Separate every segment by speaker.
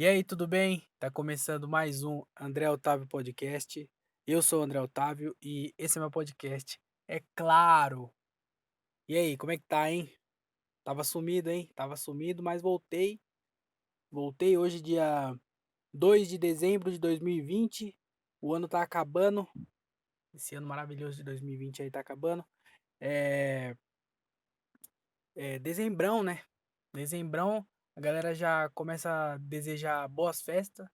Speaker 1: E aí, tudo bem? Tá começando mais um André Otávio Podcast. Eu sou o André Otávio e esse é meu podcast. É claro! E aí, como é que tá, hein? Tava sumido, hein? Tava sumido, mas voltei. Voltei hoje, dia 2 de dezembro de 2020. O ano tá acabando. Esse ano maravilhoso de 2020 aí tá acabando. É, é dezembrão, né? Dezembrão, a galera já começa a desejar boas festas.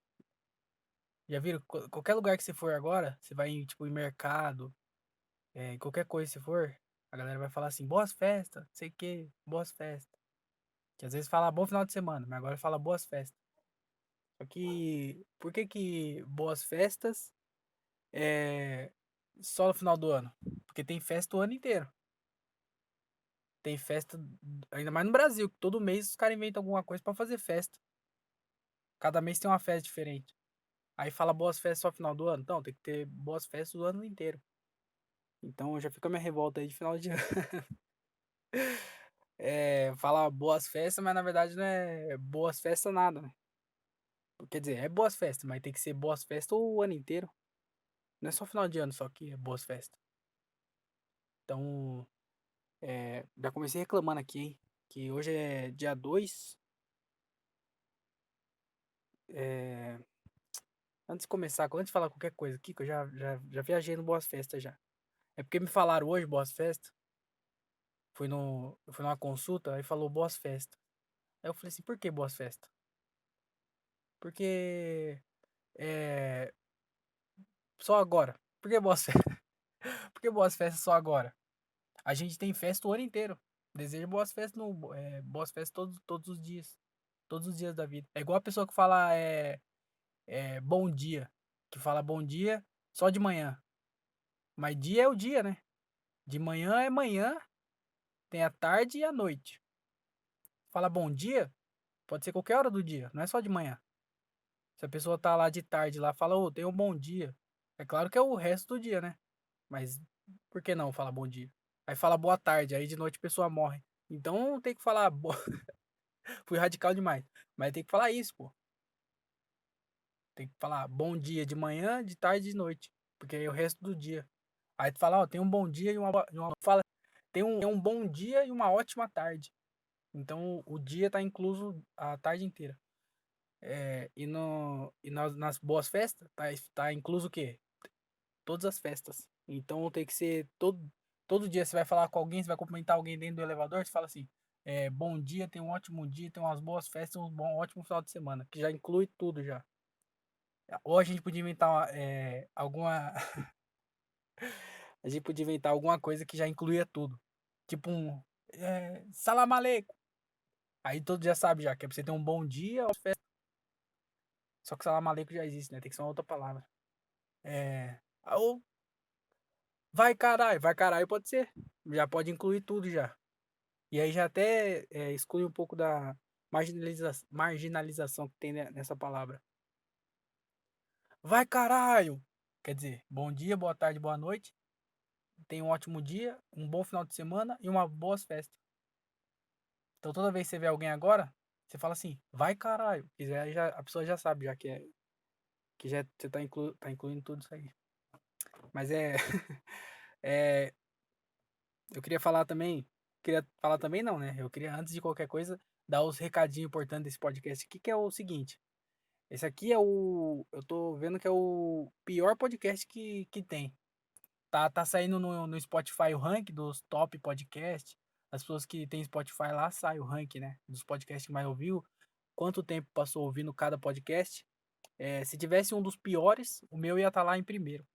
Speaker 1: Já viram? Qualquer lugar que você for agora, você vai em, tipo, em mercado, em qualquer coisa que você for, a galera vai falar assim, boas festas, sei que, boas festas. Que às vezes fala bom final de semana, mas agora fala boas festas. Só que, por que que boas festas é só no final do ano? Porque tem festa o ano inteiro. Tem festa, ainda mais no Brasil, que todo mês os caras inventam alguma coisa pra fazer festa. Cada mês tem uma festa diferente. Aí fala boas festas só no final do ano. Então, tem que ter boas festas o ano inteiro. Então já fica a minha revolta aí de final de ano. Fala boas festas, mas na verdade não é boas festas nada, né? Quer dizer, é boas festas, mas tem que ser boas festas o ano inteiro. Não é só final de ano só que é boas festas. Então, já comecei reclamando aqui, hein? Que hoje é dia 2. É, antes de começar, antes de falar qualquer coisa aqui, que eu já viajei no Boas Festas já. É porque me falaram hoje Boas Festas. Eu fui numa consulta, aí falou Boas Festas. Aí eu falei assim, por que Boas Festas? Porque é, só agora. Por que boas festas? Por que boas festas só agora? A gente tem festa o ano inteiro. Desejo boas festas boas festas todos os dias. Todos os dias da vida. É igual a pessoa que fala bom dia. Que fala bom dia só de manhã. Mas dia é o dia, né? De manhã é manhã, tem a tarde e a noite. Fala bom dia, pode ser qualquer hora do dia, não é só de manhã. Se a pessoa tá lá de tarde lá, fala, ô, tem um bom dia. É claro que é o resto do dia, né? Mas por que não falar bom dia? Aí fala boa tarde, aí de noite a pessoa morre. Então tem que falar. Fui radical demais. Mas tem que falar isso, pô. Tem que falar bom dia de manhã, de tarde e de noite. Porque aí é o resto do dia. Aí tu fala, ó, tem um bom dia fala, tem um bom dia e uma ótima tarde. Então o dia tá incluso a tarde inteira. Nas boas festas, tá incluso o quê? Todas as festas. Então tem que ser todo dia você vai falar com alguém, você vai cumprimentar alguém dentro do elevador, você fala assim, bom dia, tenha um ótimo dia, tenha umas boas festas, ótimo final de semana, que já inclui tudo já. Ou a gente podia inventar alguma. A gente podia inventar alguma coisa que já incluía tudo. Tipo salam aleikum. Aí todo dia sabe já, que é pra você ter um bom dia, uma festa. Só que salam aleikum já existe, né? Tem que ser uma outra palavra. Ou vai caralho pode ser. Já pode incluir tudo já. E aí já até exclui um pouco da marginalização que tem nessa palavra. Vai caralho! Quer dizer, bom dia, boa tarde, boa noite. Tenha um ótimo dia, um bom final de semana e uma boas festas. Então toda vez que você vê alguém agora, você fala assim, vai caralho. E aí a pessoa já sabe, já que já você tá incluindo tudo isso aí. Mas é, eu queria falar também. Queria falar também não, né? Eu queria, antes de qualquer coisa, dar os recadinhos importantes desse podcast aqui, que é o seguinte. Esse aqui é o. Eu tô vendo que é o pior podcast que tem. Tá saindo no Spotify o rank dos top podcasts. As pessoas que tem Spotify lá sai o rank, né? Dos podcasts que mais ouviu. Quanto tempo passou ouvindo cada podcast. Se tivesse um dos piores, o meu ia estar lá em primeiro.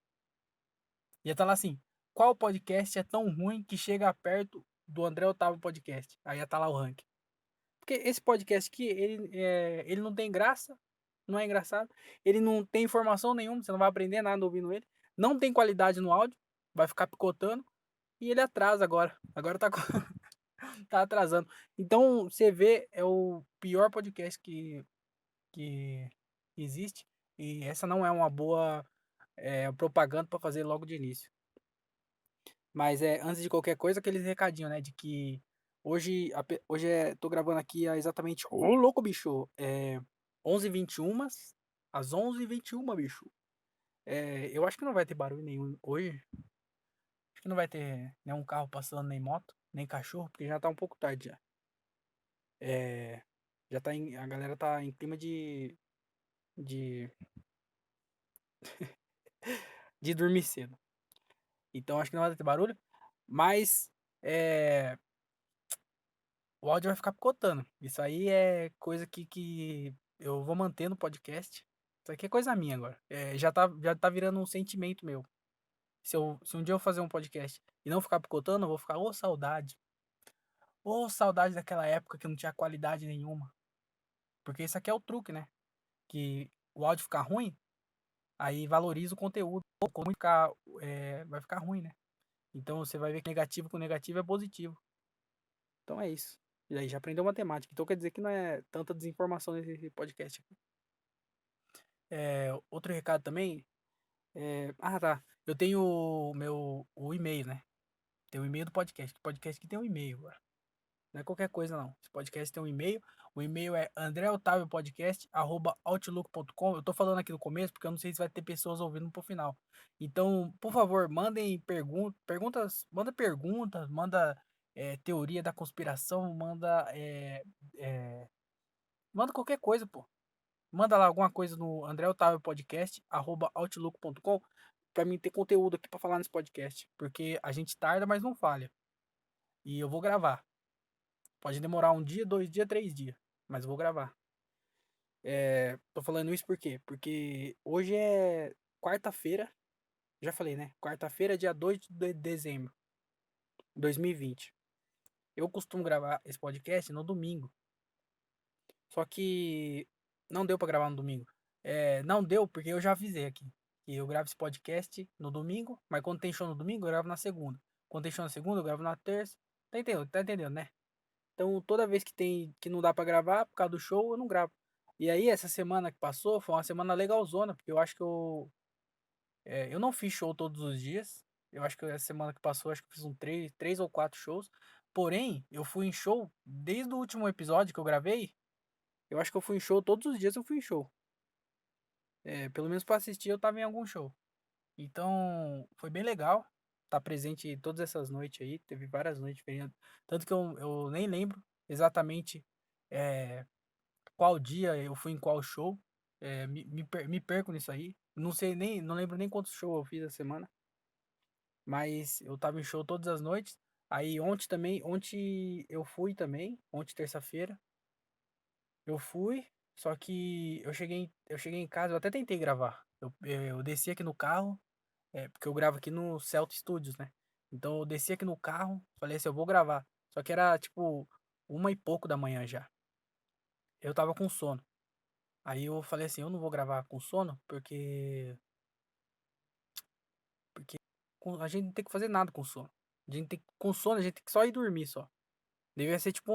Speaker 1: Ia estar lá assim. Qual podcast é tão ruim que chega perto do André Otávio Podcast? Aí ia estar lá o rank. Porque esse podcast aqui, ele não tem graça, não é engraçado. Ele não tem informação nenhuma, você não vai aprender nada ouvindo ele. Não tem qualidade no áudio, vai ficar picotando. E ele atrasa agora. Agora tá, tá atrasando. Então, você vê, é o pior podcast que existe. E essa não é uma boa propaganda para fazer logo de início. Mas antes de qualquer coisa, aqueles recadinhos, né? De que hoje tô gravando aqui exatamente. Ô, louco, bicho! 11h21, às 11h21, bicho. Eu acho que não vai ter barulho nenhum hoje. Acho que não vai ter nenhum carro passando, nem moto, nem cachorro, porque já tá um pouco tarde já. É, a galera tá em clima de, de dormir cedo. Então acho que não vai ter barulho. Mas é, o áudio vai ficar picotando. Isso aí é coisa que eu vou manter no podcast. Isso aqui é coisa minha agora. Já tá virando um sentimento meu. Se um dia eu fazer um podcast e não ficar picotando, eu vou ficar, ô saudade. Ô saudade daquela época que não tinha qualidade nenhuma. Porque isso aqui é o truque, né? Que o áudio ficar ruim, aí valoriza o conteúdo. Como vai ficar ruim, né? Então você vai ver que negativo com negativo é positivo. Então é isso. E aí já aprendeu matemática. Então quer dizer que não é tanta desinformação nesse podcast aqui. Outro recado também. Tá. Eu tenho o e-mail, né? Tem o e-mail do podcast. O podcast que tem um e-mail agora. Não é qualquer coisa, não. Esse podcast tem um e-mail. O e-mail é andreotaviopodcast@outlook.com. Eu tô falando aqui no começo porque eu não sei se vai ter pessoas ouvindo pro final. Então, por favor, mandem perguntas, manda teoria da conspiração, manda qualquer coisa, pô. Manda lá alguma coisa no andreotaviopodcast@outlook.com pra mim ter conteúdo aqui pra falar nesse podcast. Porque a gente tarda, mas não falha. E eu vou gravar. Pode demorar um dia, 2 dias, 3 dias. Mas eu vou gravar. Tô falando isso por quê? Porque hoje é quarta-feira. Já falei, né? Quarta-feira, dia 2 de dezembro de 2020. Eu costumo gravar esse podcast no domingo. Só que não deu pra gravar no domingo. Não deu porque eu já avisei aqui. Que eu gravo esse podcast no domingo. Mas quando tem show no domingo, eu gravo na segunda. Quando tem show na segunda, eu gravo na terça. Tá entendendo, né? Então, toda vez que não dá pra gravar por causa do show, eu não gravo. E aí, essa semana que passou foi uma semana legalzona, porque eu acho que eu não fiz show todos os dias. Eu acho que essa semana que passou, acho que eu fiz três ou quatro shows. Porém, eu fui em show desde o último episódio que eu gravei. Eu acho que eu fui em show todos os dias, eu fui em show. Pelo menos pra assistir, eu tava em algum show. Então, foi bem legal estar presente todas essas noites aí. Teve várias noites diferentes. Tanto que eu nem lembro exatamente. é, qual dia eu fui em qual show. Me perco nisso aí. Não lembro nem quantos shows eu fiz essa semana. Mas eu tava em show todas as noites. Aí ontem eu fui também, ontem terça-feira, eu fui, só que eu cheguei em casa, eu até tentei gravar. Eu desci aqui no carro, porque eu gravo aqui no Celta Studios, né? Então eu desci aqui no carro, falei assim, eu vou gravar. Só que era tipo 1h pouco da manhã já. Eu tava com sono. Aí eu falei assim, eu não vou gravar com sono, porque a gente não tem que fazer nada com sono. Com sono a gente tem que só ir dormir só. Devia ser tipo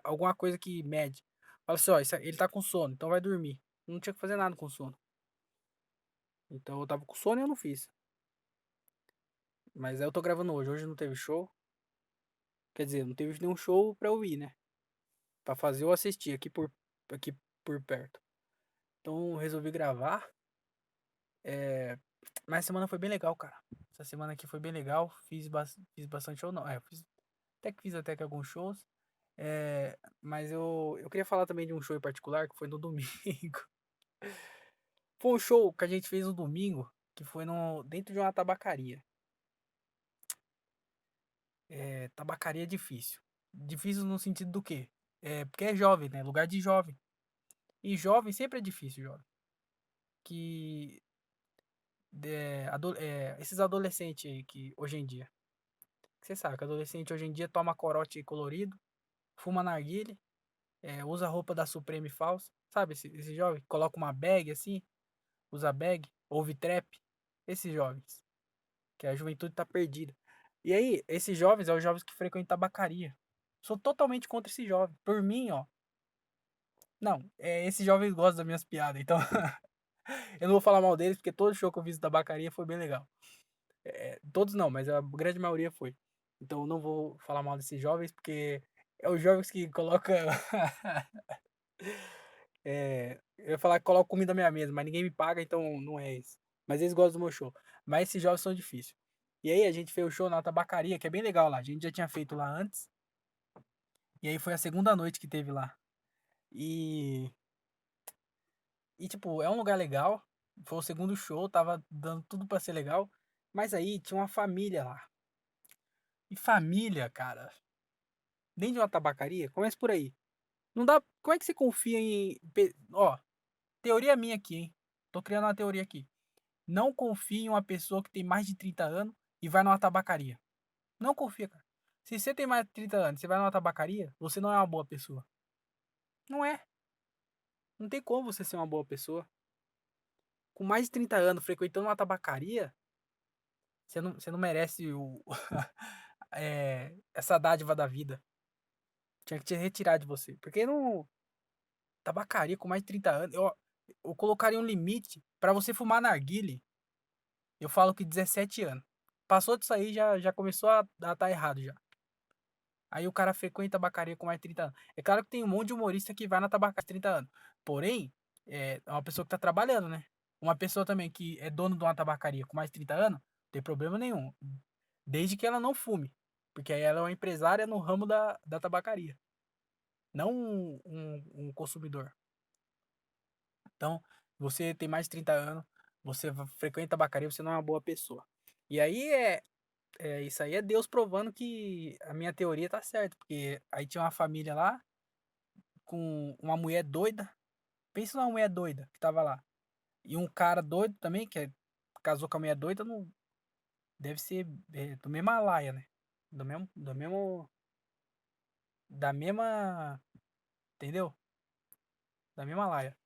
Speaker 1: alguma coisa que mede. Fala assim, ó, ele tá com sono, então vai dormir. Não tinha que fazer nada com sono. Então eu tava com sono e eu não fiz. Mas aí eu tô gravando hoje. Hoje não teve show. Quer dizer, não teve nenhum show pra eu ir, né? Pra fazer ou assistir aqui por perto. Então eu resolvi gravar. Mas a semana foi bem legal, cara. Essa semana aqui foi bem legal. Fiz bastante show, não. Fiz até que alguns shows. Mas eu queria falar também de um show em particular que foi no domingo. Foi um show que a gente fez no domingo, que foi dentro de uma tabacaria. Tabacaria é difícil. Difícil no sentido do quê? Porque é jovem, né? Lugar de jovem. E jovem sempre é difícil, jovem. Que esses adolescentes aí que hoje em dia. Você sabe que adolescente hoje em dia toma corote colorido, fuma narguilé, usa roupa da Supreme falsa. Sabe esse jovem? Coloca uma bag assim, usa bag, ouve trap. Esses jovens. Que a juventude tá perdida. E aí, esses jovens são os jovens que frequentam tabacaria. Sou totalmente contra esse jovem. Por mim, ó. Não, esses jovens gostam das minhas piadas, então eu não vou falar mal deles, porque todo show que eu fiz da tabacaria foi bem legal. Todos não, mas a grande maioria foi. Então eu não vou falar mal desses jovens, porque é os jovens que colocam Eu ia falar que coloco comida na minha mesa, mas ninguém me paga, então não é isso. Mas eles gostam do meu show. Mas esses jogos são difíceis. E aí a gente fez o show na tabacaria, que é bem legal lá. A gente já tinha feito lá antes. E aí foi a segunda noite que teve lá. E, tipo, é um lugar legal. Foi o segundo show, tava dando tudo pra ser legal. Mas aí tinha uma família lá. E família, cara, dentro de uma tabacaria, começa por aí. Não dá. Como é que você confia em. Ó, teoria minha aqui, hein? Tô criando uma teoria aqui. Não confie em uma pessoa que tem mais de 30 anos e vai numa tabacaria. Não confia, cara. Se você tem mais de 30 anos e você vai numa tabacaria, você não é uma boa pessoa. Não é. Não tem como você ser uma boa pessoa. Com mais de 30 anos, frequentando uma tabacaria, você não merece essa dádiva da vida. Tinha que te retirar de você. Porque não. Tabacaria com mais de 30 anos. Eu colocaria um limite pra você fumar narguile. Eu falo que 17 anos. Passou disso aí, já começou a dar errado já. Aí o cara frequenta a tabacaria com mais de 30 anos. É claro que tem um monte de humorista que vai na tabacaria com 30 anos. Porém, é uma pessoa que tá trabalhando, né? Uma pessoa também que é dono de uma tabacaria com mais de 30 anos, não tem problema nenhum. Desde que ela não fume. Porque aí ela é uma empresária no ramo da tabacaria. Não um consumidor. Então, você tem mais de 30 anos, você frequenta tabacaria, você não é uma boa pessoa. E aí isso aí é Deus provando que a minha teoria tá certa, porque aí tinha uma família lá com uma mulher doida. Pensa numa mulher doida que tava lá. E um cara doido também, casou com a mulher doida, não, deve ser do mesmo alaia, né? Da mesma, entendeu? Da mesma laia.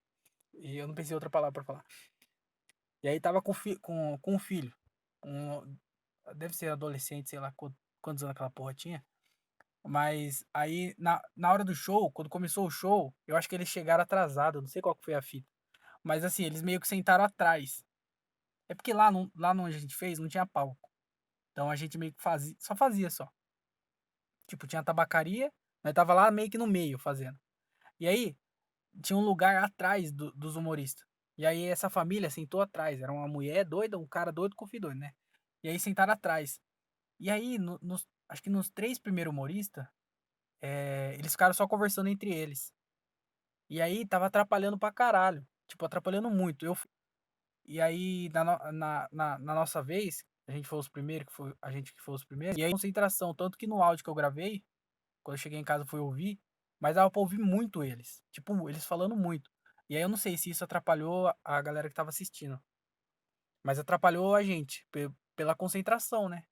Speaker 1: E eu não pensei em outra palavra pra falar. E aí tava com um filho. Um, deve ser adolescente, sei lá quantos anos aquela porra tinha. Mas aí, na hora do show, quando começou o show, eu acho que eles chegaram atrasados, não sei qual que foi a fita. Mas assim, eles meio que sentaram atrás. É porque lá onde a gente fez, não tinha palco. Então a gente meio que fazia, só fazia só. Tipo, tinha tabacaria, nós tava lá meio que no meio fazendo. E aí, tinha um lugar atrás dos humoristas. E aí essa família sentou atrás. Era uma mulher doida, um cara doido com filho doido, né? E aí sentaram atrás. E aí, acho que nos três primeiros humoristas, eles ficaram só conversando entre eles. E aí tava atrapalhando pra caralho. Tipo, atrapalhando muito. E aí, na nossa vez, a gente foi os primeiros, que foi a gente que foi os primeiros. E aí, concentração, tanto que no áudio que eu gravei, quando eu cheguei em casa fui ouvir, mas dava pra ouvir muito eles. Tipo, eles falando muito. E aí eu não sei se isso atrapalhou a galera que tava assistindo. Mas atrapalhou a gente, pela concentração, né?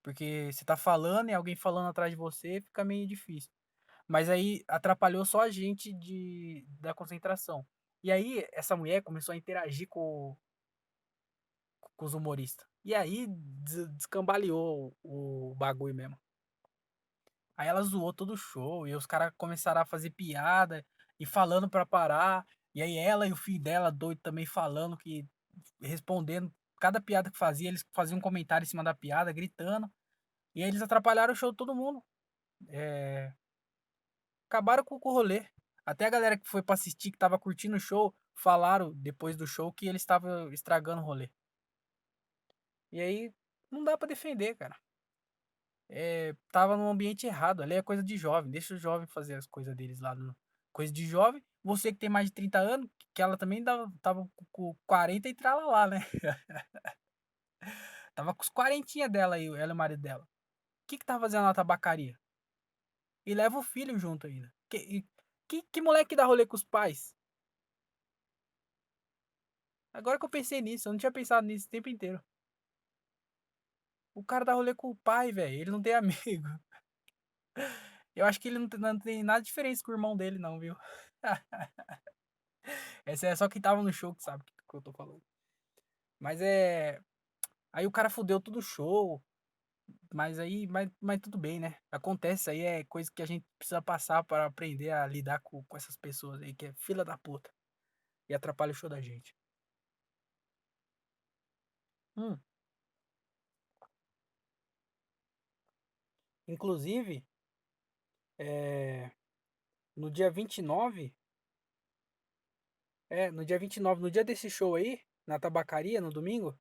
Speaker 1: Porque você tá falando e alguém falando atrás de você, fica meio difícil. Mas aí atrapalhou só a gente da concentração. E aí essa mulher começou a interagir com os humoristas. E aí descambaleou o bagulho mesmo. Aí ela zoou todo o show e os caras começaram a fazer piada e falando pra parar. E aí ela e o filho dela, doido, também falando que respondendo cada piada que fazia, eles faziam um comentário em cima da piada, gritando. E aí eles atrapalharam o show de todo mundo. É, acabaram com o rolê. Até a galera que foi pra assistir, que tava curtindo o show, falaram depois do show que eles estavam estragando o rolê. E aí não dá pra defender, cara. Tava num ambiente errado. Ali é coisa de jovem. Deixa o jovem fazer as coisas deles lá. Coisa de jovem. Você que tem mais de 30 anos, que ela também tava com 40 e tralalá, né? Tava com os quarentinha dela aí, ela e o marido dela. O que tá fazendo na tabacaria? E leva o filho junto ainda. Que moleque que dá rolê com os pais? Agora que eu pensei nisso, eu não tinha pensado nisso o tempo inteiro. O cara dá rolê com o pai, velho. Ele não tem amigo. Eu acho que ele não tem nada de diferença com o irmão dele, não, viu? Essa é só quem tava no show que sabe o que eu tô falando. Mas é. Aí o cara fudeu todo o show. Mas aí. Mas tudo bem, né? Acontece, aí é coisa que a gente precisa passar para aprender a lidar com essas pessoas aí, que é fila da puta. E atrapalha o show da gente. Hum. Inclusive, é, no dia 29 No dia 29, no dia desse show aí, na tabacaria, no domingo,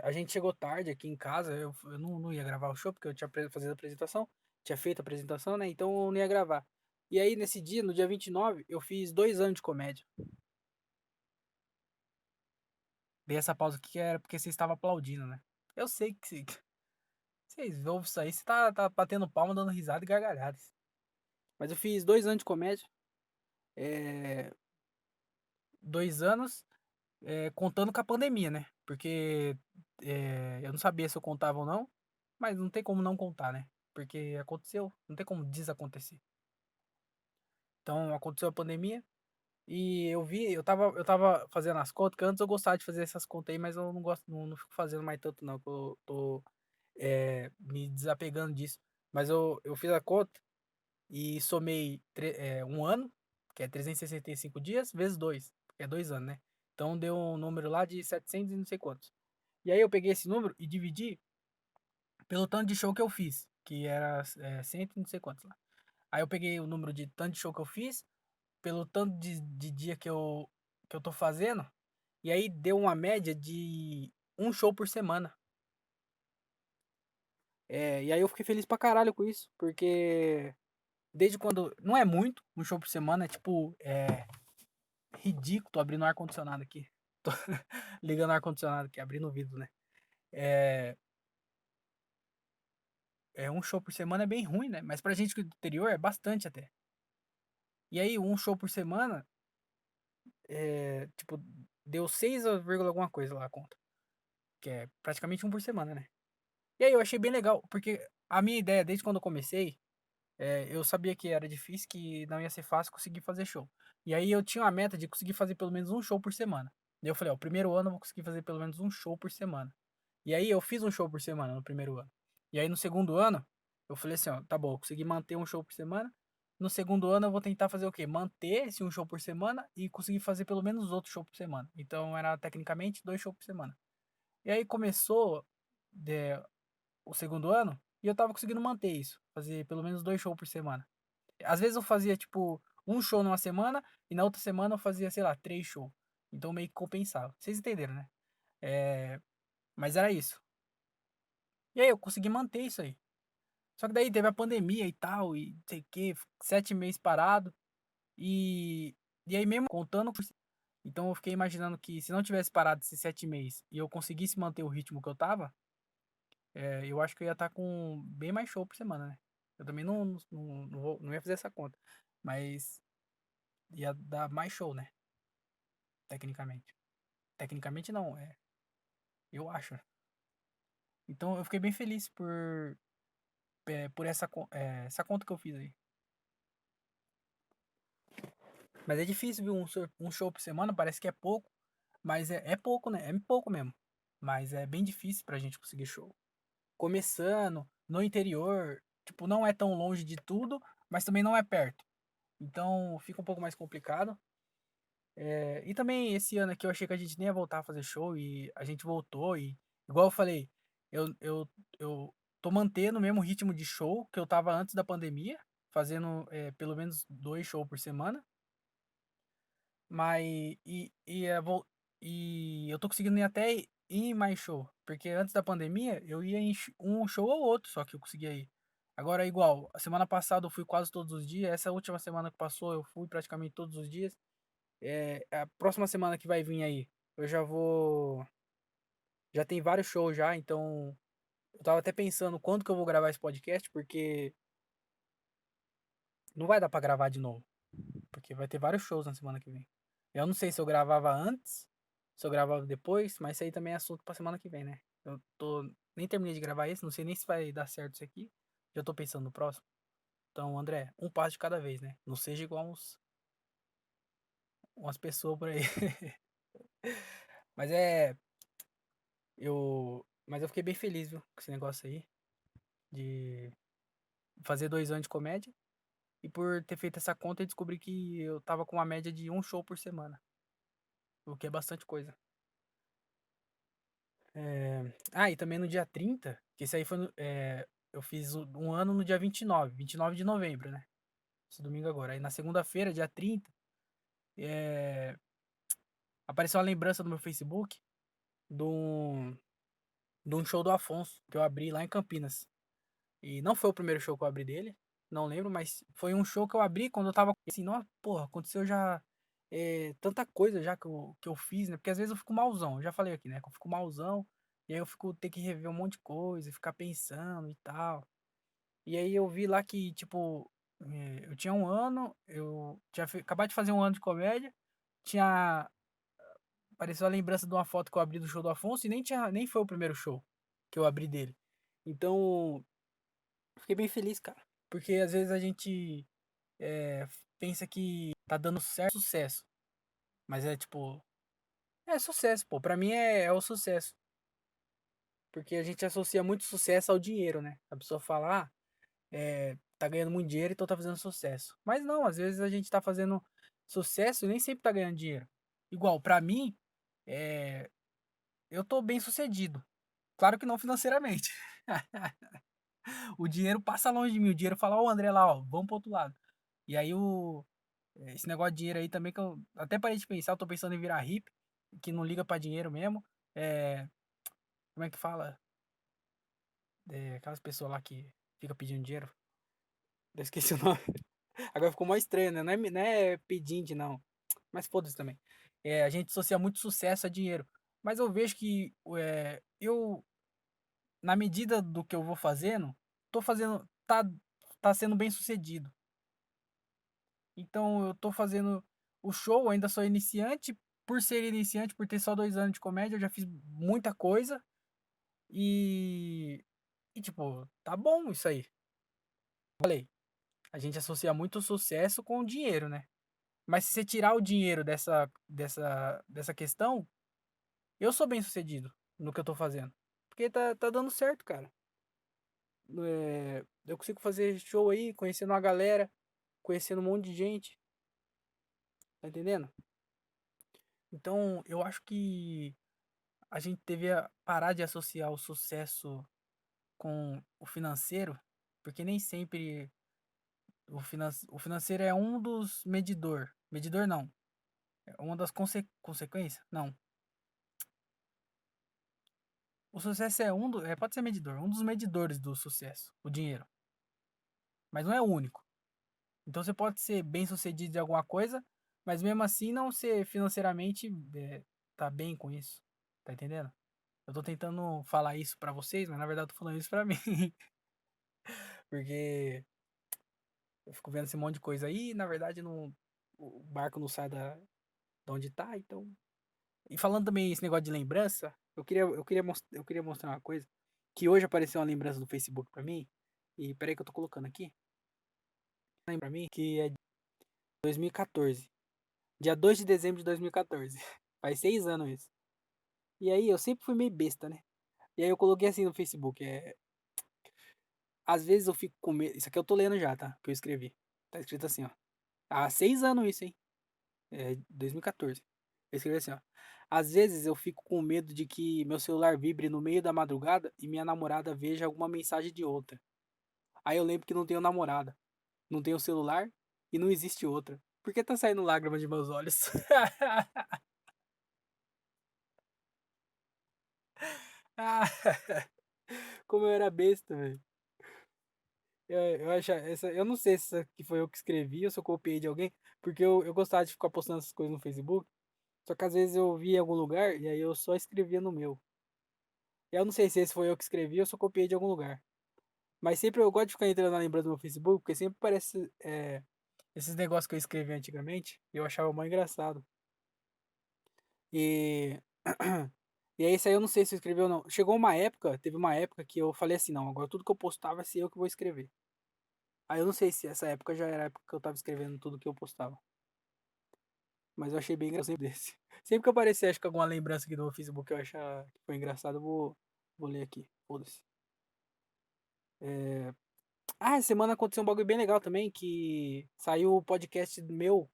Speaker 1: a gente chegou tarde aqui em casa. Eu não ia gravar o show, porque eu tinha fazer a apresentação, tinha feito a apresentação, né? Então eu não ia gravar. E aí, nesse dia, no dia 29, eu fiz 2 anos de comédia. Dei essa pausa aqui que era porque você estava aplaudindo, né? Eu sei que vocês ouvem isso aí, você tá batendo palma, dando risada e gargalhadas. Mas eu fiz 2 anos de comédia. É, 2 anos, contando com a pandemia, né? Porque eu não sabia se eu contava ou não, mas não tem como não contar, né? Porque aconteceu, não tem como desacontecer. Então aconteceu a pandemia e eu tava fazendo as contas, que antes eu gostava de fazer essas contas aí, mas eu não gosto, não fico fazendo mais tanto não, que eu tô me desapegando disso. Mas eu fiz a conta e somei um ano, que é 365 dias, vezes 2, que é 2 anos, né? Então deu um número lá de 700 e não sei quantos. E aí eu peguei esse número e dividi pelo tanto de show que eu fiz, que era 100 e não sei quantos lá. Aí eu peguei o número de tanto de show que eu fiz, pelo tanto de dia que eu tô fazendo, e aí deu uma média de um show por semana. E aí eu fiquei feliz pra caralho com isso, porque desde quando. Não é muito, um show por semana, é tipo. Ridículo. Tô abrindo o ar-condicionado aqui. Tô ligando o ar-condicionado aqui, abrindo o vidro, né? É, um show por semana é bem ruim, né? Mas pra gente do interior é bastante até. E aí, um show por semana, tipo, deu 6 alguma coisa lá a conta. Que é praticamente um por semana, né? E aí eu achei bem legal, porque a minha ideia, desde quando eu comecei, eu sabia que era difícil, que não ia ser fácil conseguir fazer show. E aí eu tinha uma meta de conseguir fazer pelo menos um show por semana. E eu falei, ó, o primeiro ano eu vou conseguir fazer pelo menos um show por semana. E aí eu fiz um show por semana no primeiro ano. E aí no segundo ano, eu falei assim, ó, tá bom, eu consegui manter um show por semana. No segundo ano eu vou tentar fazer o quê? Manter esse um show por semana e conseguir fazer pelo menos outro show por semana. Então era tecnicamente 2 shows por semana. E aí começou o segundo ano e eu tava conseguindo manter isso, fazer pelo menos 2 shows por semana. Às vezes eu fazia tipo um show numa semana e na outra semana eu fazia, sei lá, 3 shows. Então meio que compensava. Vocês entenderam, né? É, mas era isso. E aí eu consegui manter isso aí. Só que daí teve a pandemia e tal, e não sei o que, 7 meses parado. E, e aí mesmo contando. Então eu fiquei imaginando que se não tivesse parado esses 7 meses e eu conseguisse manter o ritmo que eu tava, eu acho que eu ia estar com bem mais show por semana, né? Eu também não ia fazer essa conta. Mas ia dar mais show, né? Tecnicamente. Tecnicamente não, eu acho. Então eu fiquei bem feliz por essa conta que eu fiz aí. Mas é difícil, viu? Um show por semana parece que é pouco, mas é pouco, né? É pouco mesmo. Mas é bem difícil pra gente conseguir show. Começando no interior, tipo, não é tão longe de tudo, mas também não é perto. Então fica um pouco mais complicado. E também esse ano aqui eu achei que a gente nem ia voltar a fazer show e a gente voltou e, igual eu falei, eu tô mantendo o mesmo ritmo de show que eu tava antes da pandemia, fazendo pelo menos 2 shows por semana. Mas e eu tô conseguindo ir até ir em mais show, porque antes da pandemia eu ia em um show ou outro, só que eu conseguia ir. Agora é igual, a semana passada eu fui quase todos os dias, essa última semana que passou eu fui praticamente todos os dias. A próxima semana que vai vir aí, eu já tem vários shows já, então eu tava até pensando quando que eu vou gravar esse podcast, porque não vai dar pra gravar de novo. Porque vai ter vários shows na semana que vem. Eu não sei se eu gravava antes, se eu gravava depois, mas isso aí também é assunto pra semana que vem, né? Nem terminei de gravar esse, não sei nem se vai dar certo isso aqui. Já tô pensando no próximo. Então, André, um passo de cada vez, né? Não seja igual umas pessoas por aí. Mas mas eu fiquei bem feliz, viu, com esse negócio aí de fazer 2 anos de comédia e por ter feito essa conta e descobri que eu tava com uma média de um show por semana, o que é bastante coisa. E também no dia 30, que esse aí foi. Eu fiz um ano no dia 29 de novembro, né? Esse domingo agora. Aí na segunda-feira, dia 30, é, apareceu uma lembrança no meu Facebook de um, de um show do Afonso que eu abri lá em Campinas. E não foi o primeiro show que eu abri dele, não lembro, mas foi um show que eu abri quando eu tava assim, nossa, porra, aconteceu já tanta coisa já que eu fiz, né? Porque às vezes eu fico malzão, eu já falei aqui, né? Que eu fico malzão, e aí eu fico ter que rever um monte de coisa, ficar pensando e tal. E aí eu vi lá que, tipo, eu tinha um ano, eu tinha acabado de fazer um ano de comédia, tinha apareceu a lembrança de uma foto que eu abri do show do Afonso e nem foi o primeiro show que eu abri dele. Então, fiquei bem feliz, cara. Porque às vezes a gente pensa que tá dando certo sucesso. Mas é tipo, é sucesso, pô. Pra mim é o sucesso. Porque a gente associa muito sucesso ao dinheiro, né? A pessoa fala, tá ganhando muito dinheiro, então tá fazendo sucesso. Mas não, às vezes a gente tá fazendo sucesso e nem sempre tá ganhando dinheiro. Igual, pra mim, é, eu tô bem sucedido. Claro que não financeiramente. O dinheiro passa longe de mim. O dinheiro fala, ó, o André lá, ó, vamos pro outro lado. E aí esse negócio de dinheiro aí também que eu até parei de pensar, eu tô pensando em virar hippie, que não liga pra dinheiro mesmo. É, como é que fala? Aquelas pessoas lá que fica pedindo dinheiro. Eu esqueci o nome. Agora ficou mais estranho, né? Não é pedinte, não. Mas foda-se também. A gente associa muito sucesso a dinheiro. Mas eu vejo que na medida do que eu vou fazendo, tô fazendo, tá sendo bem sucedido. Então eu tô fazendo o show, ainda sou iniciante. Por ser iniciante, por ter só 2 anos de comédia, eu já fiz muita coisa. E tipo, tá bom isso aí. Falei, a gente associa muito sucesso com o dinheiro, né? Mas se você tirar o dinheiro dessa questão, eu sou bem sucedido no que eu tô fazendo. Porque tá dando certo, cara. Eu consigo fazer show aí, conhecendo uma galera, conhecendo um monte de gente. Tá entendendo? Então, eu acho que a gente devia parar de associar o sucesso com o financeiro, porque nem sempre o financeiro é um dos medidor. Medidor não. É uma das consequências? Não. O sucesso é pode ser medidor, um dos medidores do sucesso, o dinheiro. Mas não é o único. Então você pode ser bem sucedido em alguma coisa, mas mesmo assim não ser financeiramente tá bem com isso. Tá entendendo? Eu tô tentando falar isso pra vocês, mas na verdade eu tô falando isso pra mim. Porque eu fico vendo esse monte de coisa aí, e na verdade não, o barco não sai da onde tá, então. E falando também esse negócio de lembrança, eu queria mostrar uma coisa. Que hoje apareceu uma lembrança no Facebook pra mim. E peraí que eu tô colocando aqui. Lembra pra mim que é 2014. Dia 2 de dezembro de 2014. Faz 6 anos isso. E aí eu sempre fui meio besta, né? E aí eu coloquei assim no Facebook. Às vezes eu fico com medo. Isso aqui eu tô lendo já, tá? Que eu escrevi. Tá escrito assim, ó. Há 6 anos isso, hein? 2014. Eu escrevi assim, ó. Às vezes eu fico com medo de que meu celular vibre no meio da madrugada e minha namorada veja alguma mensagem de outra. Aí eu lembro que não tenho namorada, não tenho celular e não existe outra. Por que tá saindo lágrimas de meus olhos? Ah, como eu era besta, velho. Eu não sei se isso aqui foi eu que escrevi ou se eu copiei de alguém, porque eu gostava de ficar postando essas coisas no Facebook. Só que às vezes eu via em algum lugar e aí eu só escrevia no meu. Eu não sei se esse foi eu que escrevi ou se eu copiei de algum lugar. Mas sempre eu gosto de ficar entrando na lembrança do meu Facebook, porque sempre parece esses negócios que eu escrevi antigamente, eu achava mó engraçado. E. E aí, isso aí eu não sei se eu escrevi ou não. Teve uma época que eu falei assim, não, agora tudo que eu postar vai ser eu que vou escrever. Aí eu não sei se essa época já era a época que eu tava escrevendo tudo que eu postava. Mas eu achei bem engraçado sempre desse. Sempre que aparecer, acho que alguma lembrança aqui do meu Facebook que eu achar que foi engraçado, eu vou ler aqui. Foda-se. É, essa semana aconteceu um bagulho bem legal também, que saiu o podcast meu.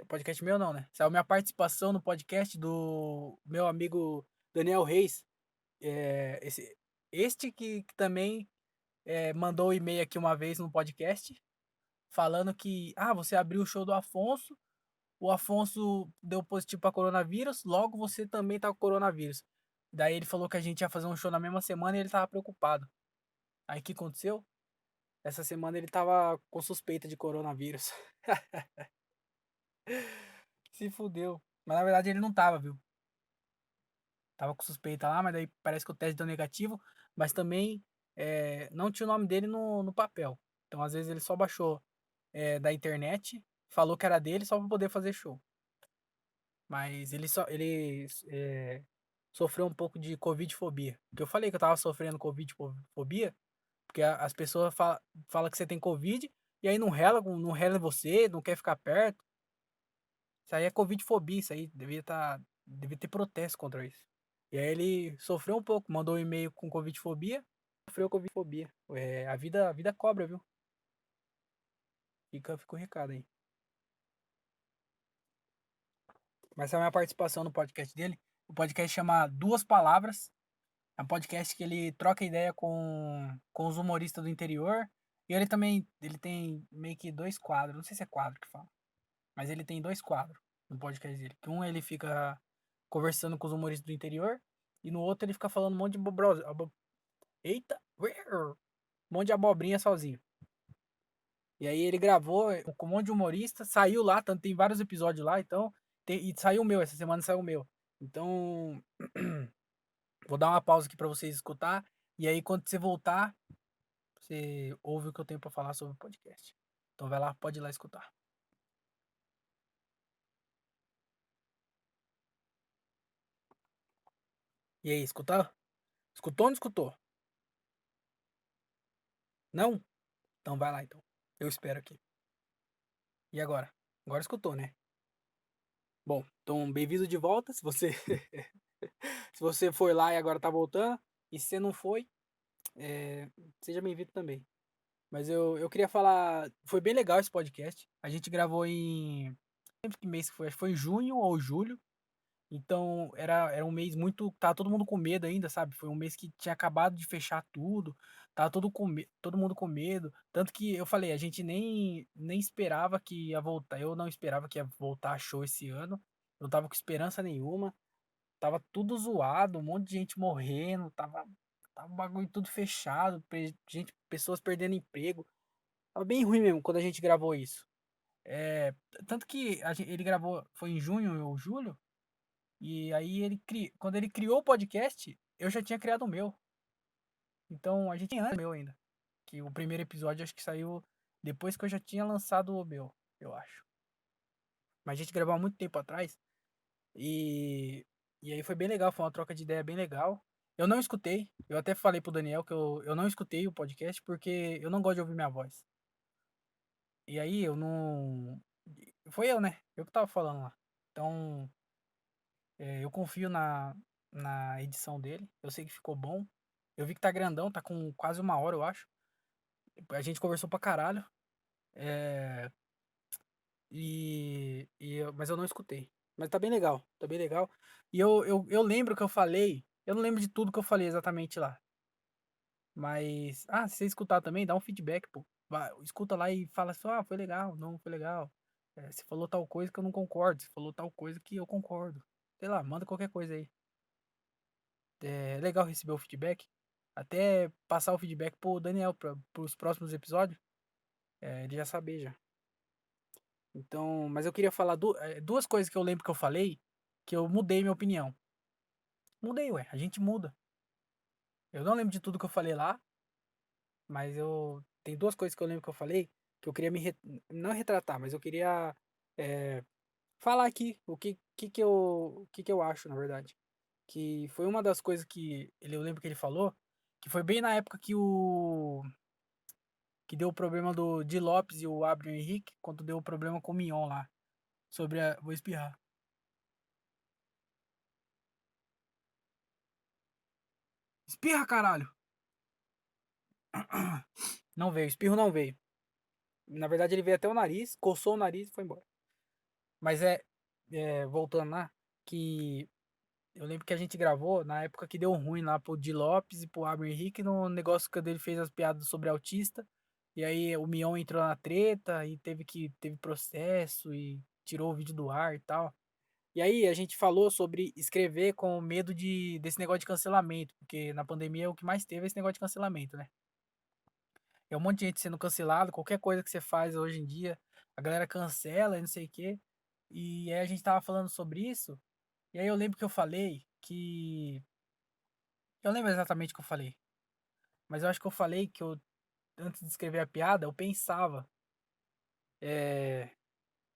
Speaker 1: Podcast meu não, né? Saiu minha participação no podcast do meu amigo Daniel Reis. É, este que também mandou um e-mail aqui uma vez no podcast, falando que, você abriu o show do Afonso, o Afonso deu positivo pra coronavírus, logo você também tá com coronavírus. Daí ele falou que a gente ia fazer um show na mesma semana e ele tava preocupado. Aí o que aconteceu? Essa semana ele tava com suspeita de coronavírus. Se fudeu. Mas na verdade ele não tava, viu? Tava com suspeita lá, mas daí parece que o teste deu negativo. Mas também não tinha o nome dele no papel. Então às vezes ele só baixou da internet, falou que era dele só pra poder fazer show. Mas ele sofreu um pouco de Covid-fobia. Porque eu falei que eu tava sofrendo Covid-fobia, porque as pessoas falam que você tem Covid e aí não rela em você, não quer ficar perto. Isso aí é Covid-fobia, isso aí devia ter protesto contra isso. E aí ele sofreu um pouco, mandou um e-mail com Covid-fobia, sofreu Covid-fobia. A vida cobra, viu? Fica o recado aí. Mas essa é a minha participação no podcast dele. O podcast chama Duas Palavras. É um podcast que ele troca ideia com os humoristas do interior. E ele tem meio que dois quadros. Não sei se é quadro que fala. Mas ele tem dois quadros no podcast dele. Que um ele fica conversando com os humoristas do interior. E no outro ele fica falando um monte de Eita! Um monte de abobrinha sozinho. E aí ele gravou com um monte de humorista. Saiu lá, tanto tem vários episódios lá. Então, e saiu o meu. Essa semana saiu o meu. Então, vou dar uma pausa aqui pra vocês escutar. E aí, quando você voltar, você ouve o que eu tenho pra falar sobre o podcast. Então vai lá, pode ir lá escutar. E aí, escutou? Escutou ou não escutou? Não? Então vai lá então. Eu espero aqui. E agora? Agora escutou, né? Bom, então bem-vindo de volta. Se você se você foi lá e agora tá voltando, e se você não foi, seja bem-vindo também. Mas eu queria falar, foi bem legal esse podcast. A gente gravou não lembro que mês que foi, acho que foi em junho ou julho. Então era um mês muito. Tava todo mundo com medo ainda, sabe? Foi um mês que tinha acabado de fechar tudo. Tava todo mundo com medo. Tanto que eu falei, a gente nem esperava que ia voltar. Eu não esperava que ia voltar a show esse ano. Eu não tava com esperança nenhuma. Tava tudo zoado, um monte de gente morrendo. Tava o bagulho tudo fechado. Pessoas perdendo emprego. Tava bem ruim mesmo quando a gente gravou isso. É, tanto que ele gravou, foi em junho ou julho. E aí quando ele criou o podcast, eu já tinha criado o meu. Então a gente tinha antes o meu ainda. Que o primeiro episódio acho que saiu depois que eu já tinha lançado o meu, eu acho. Mas a gente gravou há muito tempo atrás. E, e aí foi bem legal, foi uma troca de ideia bem legal. Eu não escutei, eu até falei pro Daniel que eu não escutei o podcast porque eu não gosto de ouvir minha voz. E aí eu não. Foi eu, né? Eu que tava falando lá. Então, eu confio na edição dele. Eu sei que ficou bom. Eu vi que tá grandão, tá com quase uma hora, eu acho. A gente conversou pra caralho. É, mas eu não escutei. Mas tá bem legal, tá bem legal. E eu lembro que eu falei. Eu não lembro de tudo que eu falei exatamente lá. Mas, se você escutar também, dá um feedback, pô. Escuta lá e fala assim, foi legal, não foi legal. Você falou tal coisa que eu não concordo. Você falou tal coisa que eu concordo. Sei lá, manda qualquer coisa aí. É legal receber o feedback. Até passar o feedback pro Daniel pros próximos episódios. Ele já saber já. Então, mas eu queria falar duas coisas que eu lembro que eu falei que eu mudei minha opinião. Mudei, ué. A gente muda. Eu não lembro de tudo que eu falei lá, mas tem duas coisas que eu lembro que eu falei que eu queria não retratar, mas eu queria falar aqui o que eu acho, na verdade. Que foi uma das coisas que eu lembro que ele falou, que foi bem na época que deu o problema do Di Lopes e o Abraham Henrique, quando deu o problema com o Mion lá. Vou espirrar. Espirra, caralho! Não veio, espirro não veio. Na verdade, ele veio até o nariz, coçou o nariz e foi embora. Mas voltando lá, que eu lembro que a gente gravou na época que deu ruim lá pro Di Lopes e pro Abraham Henrique no negócio que ele fez as piadas sobre autista. E aí o Mion entrou na treta e teve processo e tirou o vídeo do ar e tal. E aí a gente falou sobre escrever com medo desse negócio de cancelamento, porque na pandemia o que mais teve é esse negócio de cancelamento, né? É um monte de gente sendo cancelado, qualquer coisa que você faz hoje em dia, a galera cancela e não sei o quê. E aí a gente tava falando sobre isso, e aí eu lembro que eu falei que. Eu lembro exatamente o que eu falei, mas eu acho que eu falei que eu, antes de escrever a piada, eu pensava é,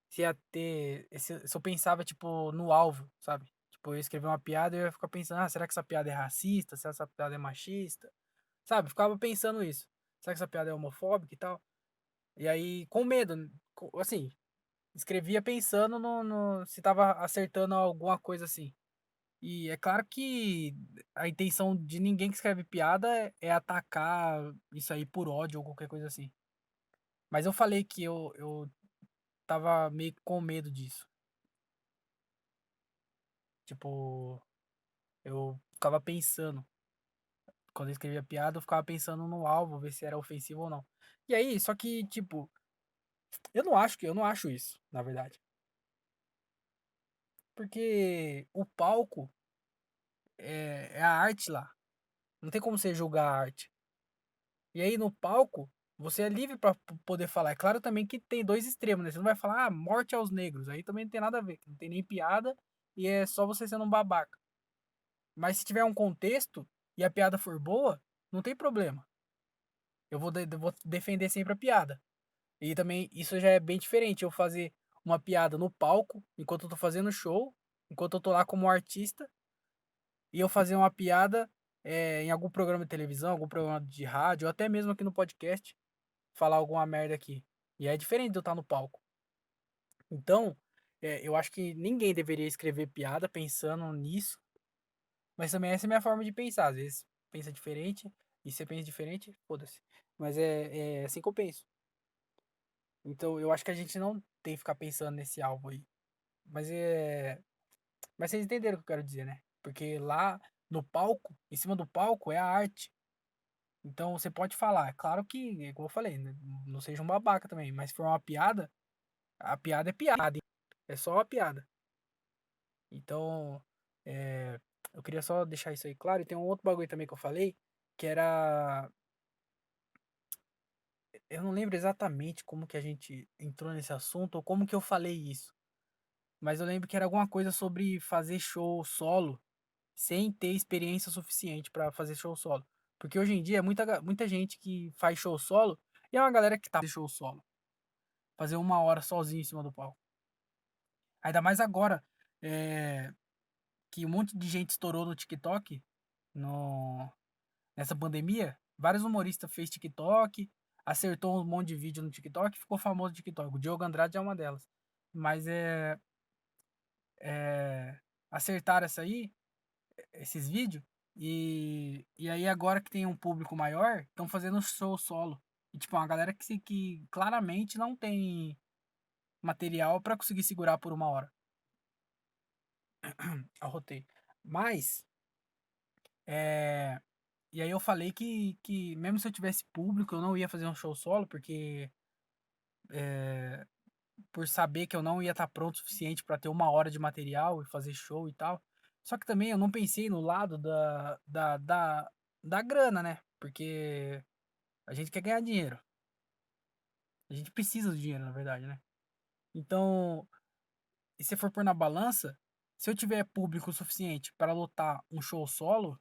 Speaker 1: se ia ter. Se eu pensava, tipo, no alvo, sabe? Tipo, eu ia escrever uma piada e eu ia ficar pensando, ah, será que essa piada é racista? Será que essa piada é machista? Sabe? Ficava pensando isso. Será que essa piada é homofóbica e tal? E aí, com medo, assim, escrevia pensando se tava acertando alguma coisa assim. E é claro que a intenção de ninguém que escreve piada é atacar isso aí por ódio ou qualquer coisa assim. Mas eu falei que eu tava meio com medo disso. Tipo, eu ficava pensando. Quando eu escrevia piada, eu ficava pensando no alvo, ver se era ofensivo ou não. E aí, só que, tipo, eu não acho isso, na verdade. Porque o palco é a arte lá. Não tem como você julgar a arte. E aí no palco, você é livre pra poder falar. É claro também que tem dois extremos, né? Você não vai falar, ah, morte aos negros. Aí também não tem nada a ver. Não tem nem piada e é só você sendo um babaca. Mas se tiver um contexto e a piada for boa, não tem problema. Eu vou defender sempre a piada. E também isso já é bem diferente. Eu fazer uma piada no palco, enquanto eu tô fazendo show, enquanto eu tô lá como artista, e eu fazer uma piada em algum programa de televisão, algum programa de rádio, ou até mesmo aqui no podcast, falar alguma merda aqui. E é diferente de eu estar no palco. Então, eu acho que ninguém deveria escrever piada pensando nisso, mas também essa é a minha forma de pensar. Às vezes pensa diferente, e você pensa diferente, foda-se. Mas é assim que eu penso. Então, eu acho que a gente não tem que ficar pensando nesse alvo aí. Mas é. Mas vocês entenderam o que eu quero dizer, né? Porque lá no palco, em cima do palco, é a arte. Então você pode falar. É claro que, como eu falei, né, não seja um babaca também. Mas se for uma piada, a piada é piada. É só uma piada. Então, é, eu queria só deixar isso aí claro. E tem um outro bagulho também que eu falei, que era. Eu não lembro exatamente como que a gente entrou nesse assunto ou como que eu falei isso. Mas eu lembro que era alguma coisa sobre fazer show solo sem ter experiência suficiente pra fazer show solo. Porque hoje em dia é muita gente que faz show solo e é uma galera que tá fazendo show solo. Fazer uma hora sozinho em cima do palco. Ainda mais agora que um monte de gente estourou no TikTok, no, nessa pandemia. Vários humoristas fez TikTok, acertou um monte de vídeo no TikTok e ficou famoso no TikTok. O Diogo Andrade é uma delas. Mas é acertaram essa aí, esses vídeos. E aí agora que tem um público maior, estão fazendo show solo. E tipo, uma galera que claramente não tem material para conseguir segurar por uma hora. Arrotei. Mas, é... E aí eu falei que mesmo se eu tivesse público, eu não ia fazer um show solo, porque por saber que eu não ia estar pronto o suficiente para ter uma hora de material e fazer show e tal. Só que também eu não pensei no lado da grana, né? Porque a gente quer ganhar dinheiro. A gente precisa do dinheiro, na verdade, né? Então, e se for pôr na balança, se eu tiver público suficiente para lotar um show solo,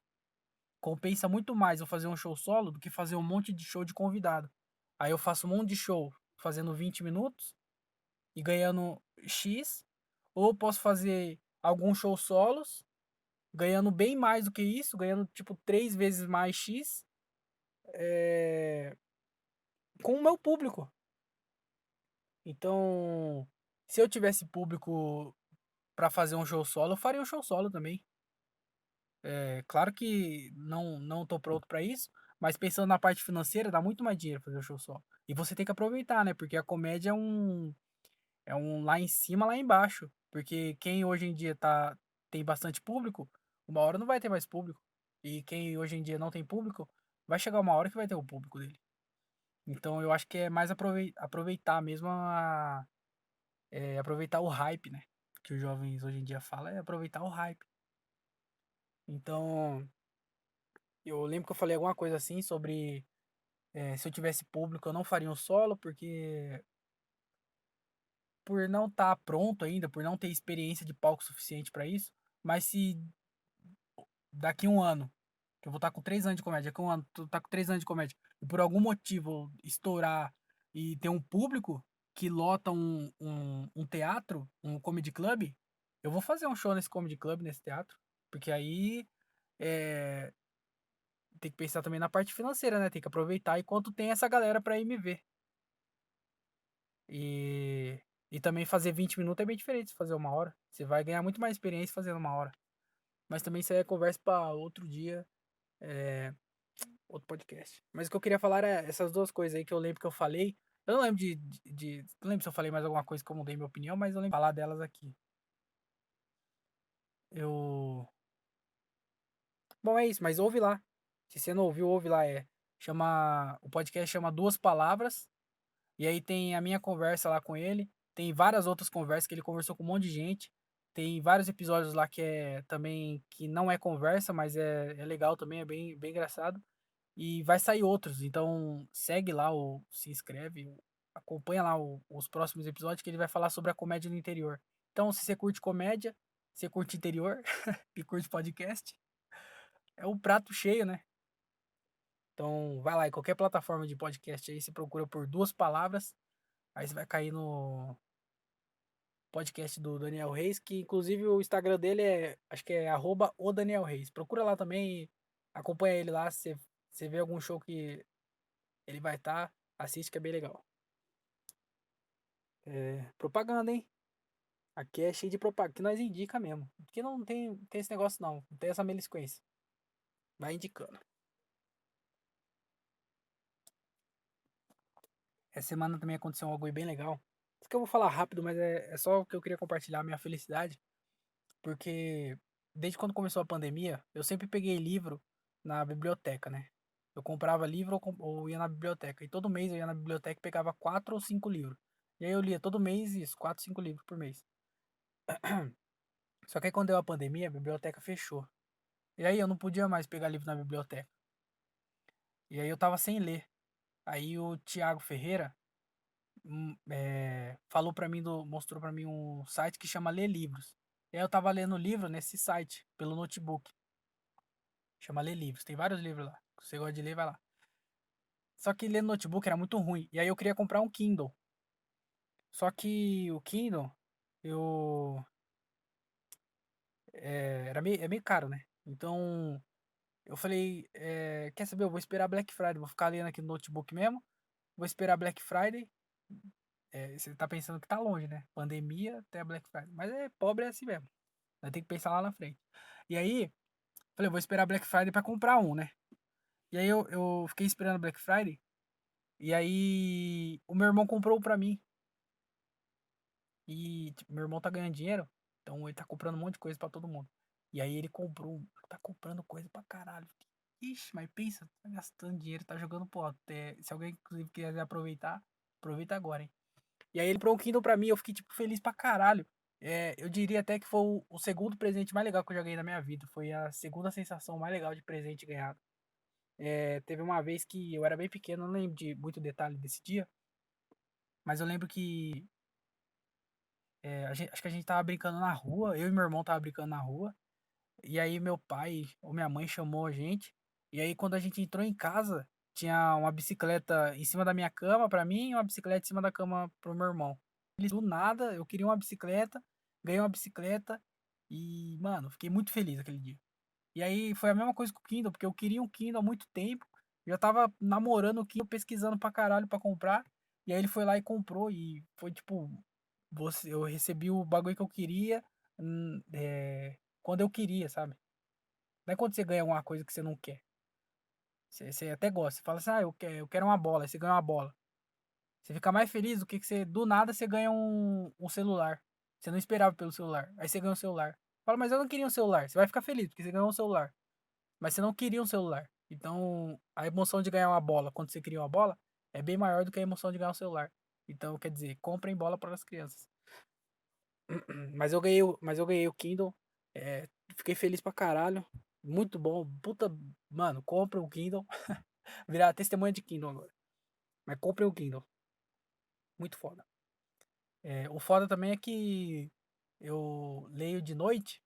Speaker 1: compensa muito mais eu fazer um show solo do que fazer um monte de show de convidado. Aí eu faço um monte de show fazendo 20 minutos e ganhando X, ou eu posso fazer alguns shows solos, ganhando bem mais do que isso, ganhando tipo 3 vezes mais X, é, com o meu público. Então, se eu tivesse público para fazer um show solo, eu faria um show solo também. É claro que não tô pronto para isso, mas pensando na parte financeira, dá muito mais dinheiro fazer o show solo. E você tem que aproveitar, né? Porque a comédia é um lá em cima, lá embaixo. Porque quem hoje em dia tem bastante público, uma hora não vai ter mais público. E quem hoje em dia não tem público, vai chegar uma hora que vai ter o público dele. Então eu acho que é mais aproveitar mesmo aproveitar o hype, né? Que os jovens hoje em dia falam, é aproveitar o hype. Então, eu lembro que eu falei alguma coisa assim sobre se eu tivesse público eu não faria um solo, porque por não estar pronto ainda, por não ter experiência de palco suficiente para isso, mas se daqui um ano, que eu vou estar com 3 anos de comédia, daqui um ano tu tá com 3 anos de comédia, e por algum motivo estourar e ter um público que lota um teatro, um comedy club, eu vou fazer um show nesse comedy club, nesse teatro, porque aí é, tem que pensar também na parte financeira, né? Tem que aproveitar enquanto tem essa galera pra ir me ver. E, e também fazer 20 minutos é bem diferente de fazer 1 hora. Você vai ganhar muito mais experiência fazendo 1 hora. Mas também isso aí é conversa pra outro dia, é, outro podcast. Mas o que eu queria falar é essas duas coisas aí que eu lembro que eu falei. Eu não lembro não lembro se eu falei mais alguma coisa que eu mudei minha opinião, mas eu lembro de falar delas aqui. Eu. Bom, é isso, mas ouve lá. Se você não ouviu, ouve lá. O podcast chama Duas Palavras. E aí tem a minha conversa lá com ele. Tem várias outras conversas que ele conversou com um monte de gente. Tem vários episódios lá que é também que não é conversa, mas é legal também, é bem engraçado. E vai sair outros, então segue lá ou se inscreve, acompanha lá os próximos episódios que ele vai falar sobre a comédia no interior. Então, se você curte comédia, você curte interior e curte podcast, é o prato cheio, né? Então, vai lá em qualquer plataforma de podcast aí, você procura por Duas Palavras. Aí você vai cair no podcast do Daniel Reis, que inclusive o Instagram dele acho que é @o Daniel Reis. Procura lá também, acompanha ele lá, se você vê algum show que ele vai estar, assiste que é bem legal. Propaganda, hein? Aqui é cheio de propaganda, que nós indica mesmo. Porque não tem esse negócio não tem essa melisquência. Vai indicando. Essa semana também aconteceu algo bem legal. Isso que eu vou falar rápido, mas é só o que eu queria compartilhar a minha felicidade. Porque desde quando começou a pandemia, eu sempre peguei livro na biblioteca, né? Eu comprava livro ou ia na biblioteca. E todo mês eu ia na biblioteca e pegava 4 ou 5 livros. E aí eu lia todo mês isso, 4, 5 livros por mês. Só que aí quando deu a pandemia, a biblioteca fechou. E aí eu não podia mais pegar livro na biblioteca. E aí eu tava sem ler. Aí o Thiago Ferreira falou para mim, mostrou para mim um site que chama Ler Livros. E aí eu tava lendo o livro nesse site, pelo notebook. Chama Ler Livros. Tem vários livros lá. Se você gosta de ler, vai lá. Só que ler no notebook era muito ruim. E aí eu queria comprar um Kindle. Só que o Kindle, eu. É meio caro, né? Então, eu falei, quer saber? Eu vou esperar Black Friday. Vou ficar lendo aqui no notebook mesmo. Vou esperar Black Friday. Você tá pensando que tá longe, né? Pandemia até Black Friday. Mas pobre é assim mesmo. Vai ter que pensar lá na frente. E aí, falei, vou esperar Black Friday pra comprar um, né? E aí eu fiquei esperando Black Friday. E aí o meu irmão comprou pra mim. E tipo, meu irmão tá ganhando dinheiro. Então ele tá comprando um monte de coisa pra todo mundo. E aí ele comprou. Tá comprando coisa pra caralho. Ixi, mas pensa, tá gastando dinheiro, tá jogando pro alto. Se alguém, inclusive, quiser aproveitar, aproveita agora, hein? E aí ele comprou um Kindle pra mim, eu fiquei, tipo, feliz pra caralho. Eu diria até que foi o segundo presente mais legal que eu já ganhei na minha vida. Foi a segunda sensação mais legal de presente ganhado. Teve uma vez que eu era bem pequeno, não lembro de muito detalhe desse dia, mas eu lembro que acho que a gente tava brincando na rua, eu e meu irmão tava brincando na rua, e aí meu pai ou minha mãe chamou a gente, e aí quando a gente entrou em casa, tinha uma bicicleta em cima da minha cama pra mim e uma bicicleta em cima da cama pro meu irmão. Do nada, eu queria uma bicicleta, ganhei uma bicicleta e, mano, fiquei muito feliz aquele dia. E aí foi a mesma coisa com o Kindle, porque eu queria um Kindle há muito tempo. Já tava namorando o Kindle, pesquisando pra caralho pra comprar. E aí ele foi lá e comprou. E foi tipo, eu recebi o bagulho que eu queria quando eu queria, sabe? Não é quando você ganha alguma coisa que você não quer. Você até gosta. Você fala assim, eu quero uma bola. Aí você ganha uma bola. Você fica mais feliz do que você, do nada, você ganha um celular. Você não esperava pelo celular. Aí você ganha um celular. Fala, mas eu não queria um celular. Você vai ficar feliz porque você ganhou um celular. Mas você não queria um celular. Então, a emoção de ganhar uma bola quando você queria uma bola é bem maior do que a emoção de ganhar um celular. Então, quer dizer, comprem bola para as crianças. Mas eu ganhei o Kindle. É, fiquei feliz pra caralho. Muito bom. Puta, mano, compra o Kindle. Virar testemunha de Kindle agora. Mas compre o Kindle. Muito foda. É, o foda também é que eu leio de noite.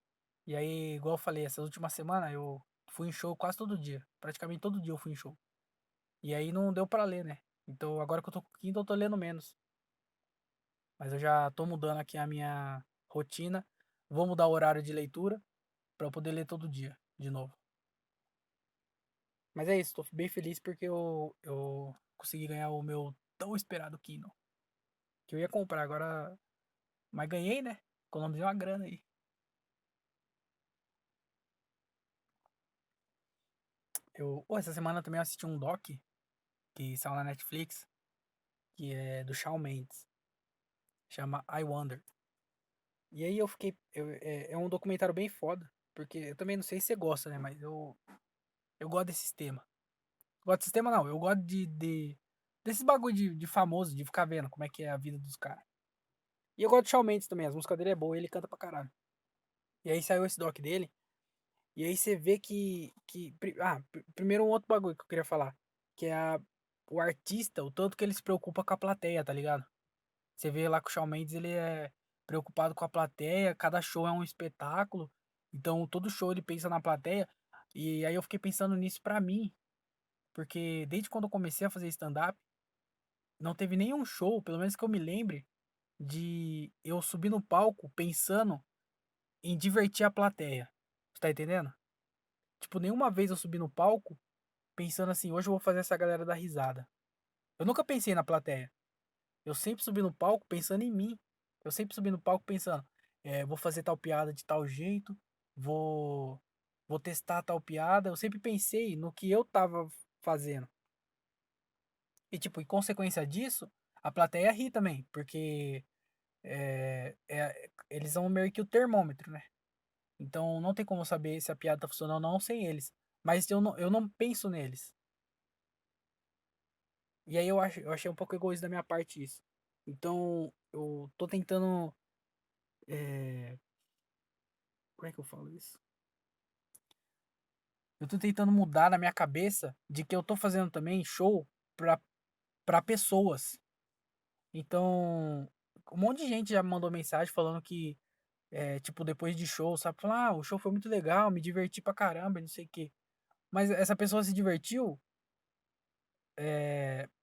Speaker 1: E aí, igual eu falei, essas últimas semanas eu fui em show quase todo dia. Praticamente todo dia eu fui em show. E aí não deu pra ler, né? Então agora que eu tô com o Kindle, eu tô lendo menos. Mas eu já tô mudando aqui a minha rotina. Vou mudar o horário de leitura pra eu poder ler todo dia, de novo. Mas é isso, tô bem feliz porque eu consegui ganhar o meu tão esperado Kindle. Que eu ia comprar agora, mas ganhei, né? Economizei uma grana aí. Essa semana também eu assisti um doc que saiu na Netflix, que é do Shawn Mendes. Chama I Wonder. E aí eu fiquei. É um documentário bem foda. Porque eu também não sei se você gosta, né? Mas eu gosto desse sistema. Gosto de sistema não, eu gosto desses bagulho de famoso, de ficar vendo como é que é a vida dos caras. E eu gosto do Shawn Mendes também, as músicas dele é boa, ele canta pra caralho. E aí saiu esse doc dele, e aí você vê primeiro um outro bagulho que eu queria falar, que é o artista, o tanto que ele se preocupa com a plateia, tá ligado? Você vê lá que o Shawn Mendes, ele é preocupado com a plateia, cada show é um espetáculo, então todo show ele pensa na plateia, e aí eu fiquei pensando nisso pra mim, porque desde quando eu comecei a fazer stand-up, não teve nenhum show, pelo menos que eu me lembre, de eu subir no palco pensando em divertir a plateia. Você tá entendendo? Tipo, nenhuma vez eu subi no palco pensando assim, hoje eu vou fazer essa galera dar risada. Eu nunca pensei na plateia. Eu sempre subi no palco pensando em mim. Eu sempre subi no palco pensando, vou fazer tal piada de tal jeito, vou vou testar tal piada. Eu sempre pensei no que eu tava fazendo. E tipo, em consequência disso, a plateia ri também, porque eles são meio que o termômetro, né? Então não tem como saber se a piada tá funcionando ou não sem eles. Mas eu não penso neles. E aí eu achei um pouco egoísta da minha parte isso. Então eu tô tentando. é, Como é que eu falo isso? Eu tô tentando mudar na minha cabeça de que eu tô fazendo também show pra, pra pessoas. Então, um monte de gente já me mandou mensagem falando que, tipo, depois de show, sabe? Falar, o show foi muito legal, me diverti pra caramba, não sei o quê. Mas essa pessoa se divertiu,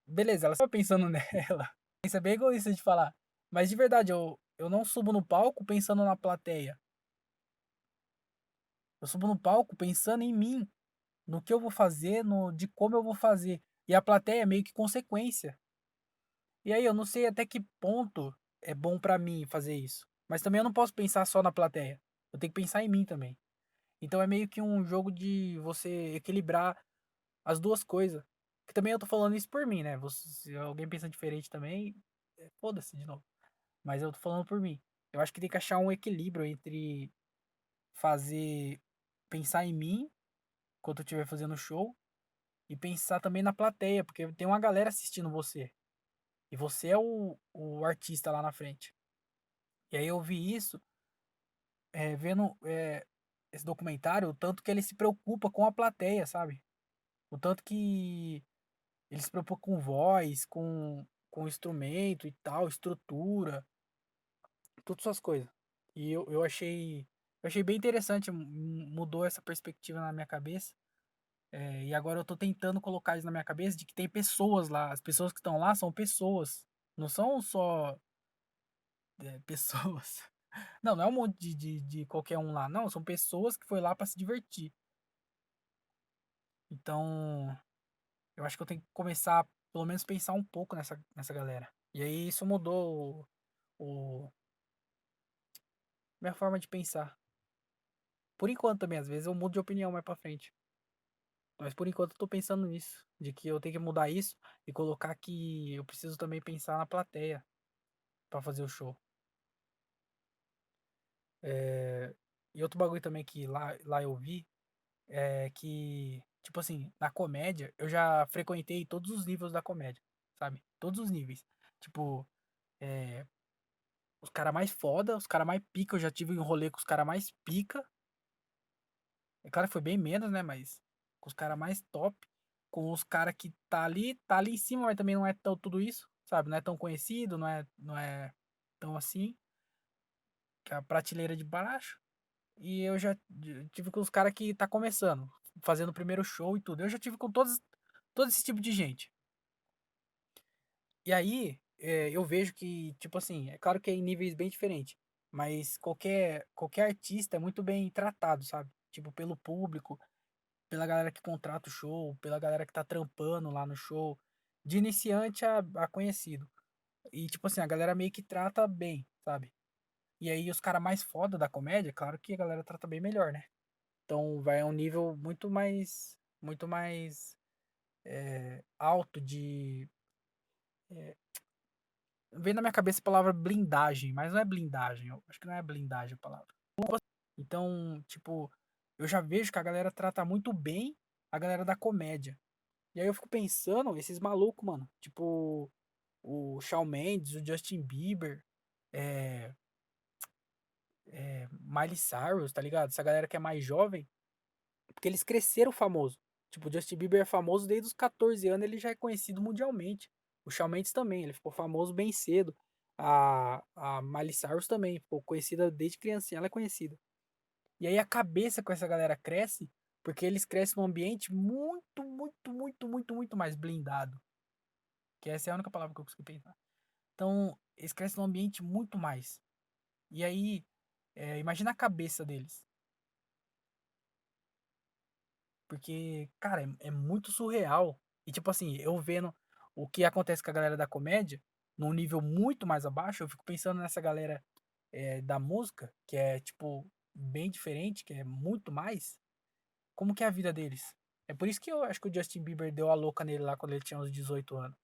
Speaker 1: beleza, ela estava pensando nela. Isso é bem egoísta de falar. Mas de verdade, eu não subo no palco pensando na plateia. Eu subo no palco pensando em mim, no que eu vou fazer, de como eu vou fazer. E a plateia é meio que consequência. E aí eu não sei até que ponto é bom pra mim fazer isso. Mas também eu não posso pensar só na plateia. Eu tenho que pensar em mim também. Então é meio que um jogo de você equilibrar as duas coisas. Que também eu tô falando isso por mim, né? Se alguém pensa diferente também, foda-se de novo. Mas eu tô falando por mim. Eu acho que tem que achar um equilíbrio entre fazer, pensar em mim enquanto eu estiver fazendo show e pensar também na plateia, porque tem uma galera assistindo você. E você é o artista lá na frente. E aí eu vi isso, vendo esse documentário, o tanto que ele se preocupa com a plateia, sabe? O tanto que ele se preocupa com voz, com instrumento e tal, estrutura, todas essas coisas. E eu achei bem interessante, mudou essa perspectiva na minha cabeça. E agora eu tô tentando colocar isso na minha cabeça de que tem pessoas lá. As pessoas que estão lá são pessoas. Não são só pessoas. Não, não é um monte de qualquer um lá. Não, são pessoas que foi lá pra se divertir. Então, eu acho que eu tenho que começar, pelo menos, pensar um pouco nessa galera. E aí isso mudou minha forma de pensar. Por enquanto também, às vezes eu mudo de opinião mais pra frente. Mas por enquanto eu tô pensando nisso. De que eu tenho que mudar isso e colocar que eu preciso também pensar na plateia pra fazer o show. E outro bagulho também que lá eu vi é que, tipo assim, na comédia, eu já frequentei todos os níveis da comédia, sabe? Todos os níveis. Tipo, os caras mais foda, os caras mais pica. Eu já tive um rolê com os caras mais pica. É claro que foi bem menos, né? Mas com os caras mais top. Com os caras que tá ali em cima, mas também não é tão tudo isso, sabe? Não é tão conhecido, não é tão assim. Que é a prateleira de baixo. E eu já tive com os caras que tá começando, fazendo o primeiro show e tudo. Eu já tive com todo esse tipo de gente. E aí, eu vejo que, tipo assim, é claro que é em níveis bem diferentes, mas qualquer artista é muito bem tratado, sabe? Tipo, pelo público, pela galera que contrata o show, pela galera que tá trampando lá no show, de iniciante a conhecido. E, tipo assim, a galera meio que trata bem, sabe? E aí, os caras mais foda da comédia, claro que a galera trata bem melhor, né? Então, vai a um nível muito mais alto de. É, vem na minha cabeça a palavra blindagem, mas não é blindagem. Eu acho que não é blindagem a palavra. Então, tipo, eu já vejo que a galera trata muito bem a galera da comédia. E aí eu fico pensando, esses malucos, mano, tipo, o Shawn Mendes, o Justin Bieber, é, Miley Cyrus, tá ligado? Essa galera que é mais jovem, porque eles cresceram famoso. Tipo, o Justin Bieber é famoso desde os 14 anos, ele já é conhecido mundialmente. O Shawn Mendes também, ele ficou famoso bem cedo. A Miley Cyrus também, ficou conhecida desde criancinha, ela é conhecida. E aí a cabeça com essa galera cresce, porque eles crescem num ambiente muito, muito, muito, muito, muito mais blindado. Que essa é a única palavra que eu consegui pensar. Então, eles crescem num ambiente muito mais. E aí, imagina a cabeça deles. Porque, cara, é muito surreal. E tipo assim, eu vendo o que acontece com a galera da comédia, num nível muito mais abaixo, eu fico pensando nessa galera da música, que é, tipo, bem diferente, que é muito mais. Como que é a vida deles? É por isso que eu acho que o Justin Bieber deu a louca nele lá quando ele tinha uns 18 anos.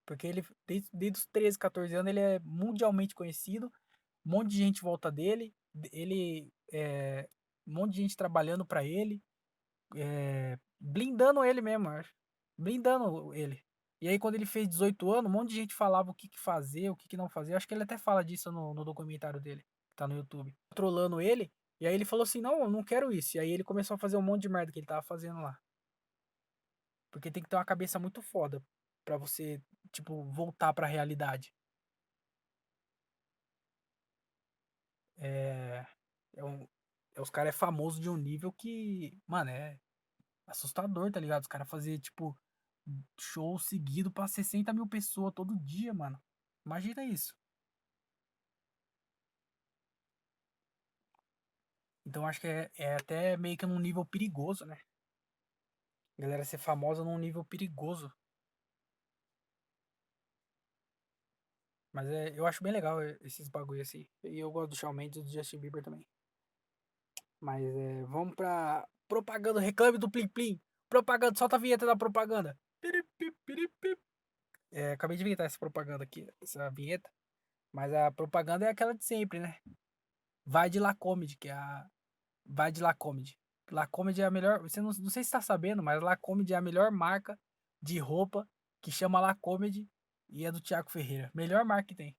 Speaker 1: Porque ele, desde os 13, 14 anos, ele é mundialmente conhecido. Um monte de gente em volta dele. Um monte de gente trabalhando pra ele. Blindando ele mesmo, eu acho. Blindando ele. E aí, quando ele fez 18 anos, um monte de gente falava o que, que fazer, o que, que não fazer. Eu acho que ele até fala disso no documentário dele, que tá no YouTube. Trolando ele. E aí ele falou assim: não, eu não quero isso. E aí ele começou a fazer um monte de merda que ele tava fazendo lá. Porque tem que ter uma cabeça muito foda pra você, tipo, voltar pra realidade. É. É um, os caras é famoso de um nível que, mano, é assustador, tá ligado? Os caras faziam, tipo, show seguido pra 60 mil pessoas todo dia, mano. Imagina isso. Então acho que é até meio que num nível perigoso, né? A galera ser famosa num nível perigoso. Mas eu acho bem legal esses bagulho assim. E eu gosto do Shawn Mendes e do Justin Bieber também. Mas vamos pra propaganda, reclame do Plim Plim. Propaganda, solta a vinheta da propaganda. Piripip, piripip. Acabei de inventar essa propaganda aqui, essa vinheta. Mas a propaganda é aquela de sempre, né? Vai de La Comedy, que é a. Vai de La Comedy. La Comedy é a melhor. Você não sei se está sabendo, mas La Comedy é a melhor marca de roupa que chama La Comedy e é do Thiago Ferreira. Melhor marca que tem.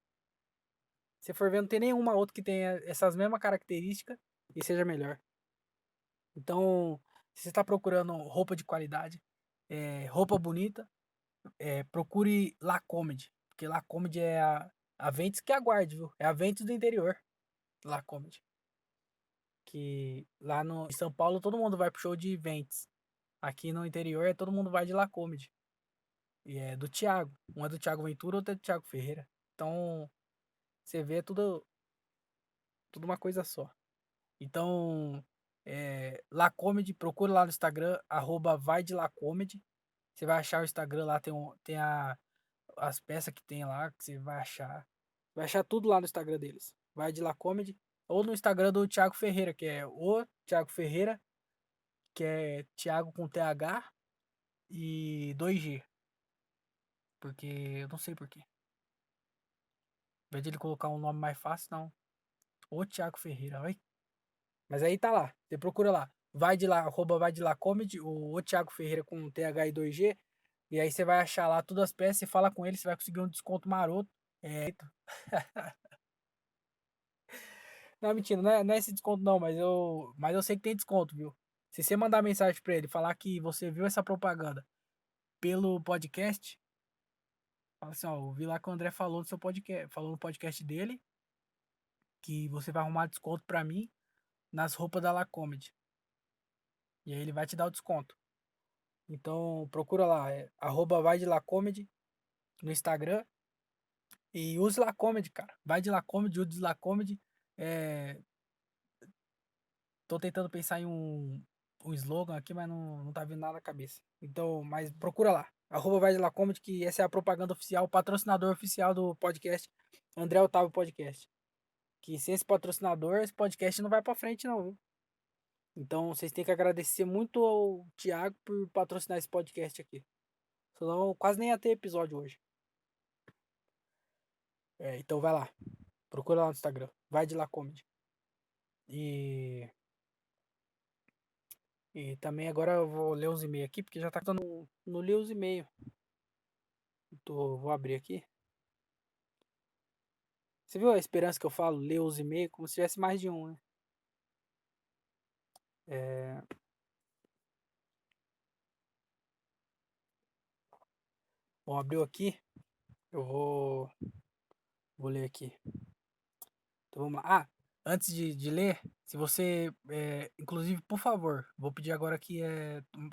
Speaker 1: Se for ver, não tem nenhuma outra que tenha essas mesmas características e seja melhor. Então, se você está procurando roupa de qualidade, roupa bonita, procure La Comedy. Porque La Comedy é a Ventus que aguarde, viu? É a Ventus do interior. La Comedy. Que lá no em São Paulo todo mundo vai pro show de Ventus. Aqui no interior todo mundo vai de La Comedy. E é do Thiago. Um é do Thiago Ventura, outro é do Thiago Ferreira. Então, você vê tudo uma coisa só. Então, La Comedy, procura lá no Instagram, vai de La Comedy. Você vai achar o Instagram lá, tem as peças que tem lá, que você vai achar. Vai achar tudo lá no Instagram deles. Vai de La Comedy. Ou no Instagram do Thiago Ferreira, que é o Thiago Ferreira, que é Thiago com TH e 2G. Porque eu não sei porquê. Ao invés de ele colocar um nome mais fácil, não. O Thiago Ferreira, vai. Mas aí tá lá. Você procura lá. Vai de lá, vai de lá comedy, o Thiago Ferreira com TH e 2G. E aí você vai achar lá todas as peças, você fala com ele, você vai conseguir um desconto maroto. É, então. Não, mentira, não é esse desconto não, mas eu sei que tem desconto, viu? Se você mandar mensagem pra ele, falar que você viu essa propaganda pelo podcast, fala assim, ó, eu vi lá que o André falou no seu podcast, falou no podcast dele, que você vai arrumar desconto pra mim nas roupas da Lacomedy. E aí ele vai te dar o desconto. Então procura lá, vai de Lacomedy no Instagram e use Lacomedy, cara. Vai de Lacomedy, use Lacomedy. É, tô tentando pensar em um slogan aqui, mas não tá vindo nada na cabeça. Então, mas procura lá. Vai de Lacomedy, que essa é a propaganda oficial, o patrocinador oficial do podcast André Otávio Podcast. Que sem esse patrocinador, esse podcast não vai pra frente, não, viu? Então, vocês têm que agradecer muito ao Thiago por patrocinar esse podcast aqui. Senão, quase nem ia ter episódio hoje. Então, vai lá. Procura lá no Instagram. Vai de lá comedy. E, e também agora eu vou ler os e-mails aqui, porque já tá no ler os e-mails. Vou abrir aqui. Você viu a esperança que eu falo? Ler os e-mails como se tivesse mais de um, né? É, bom, abriu aqui. Eu vou ler aqui. Então vamos lá. Ah, antes de ler, se você. Inclusive, por favor, vou pedir agora que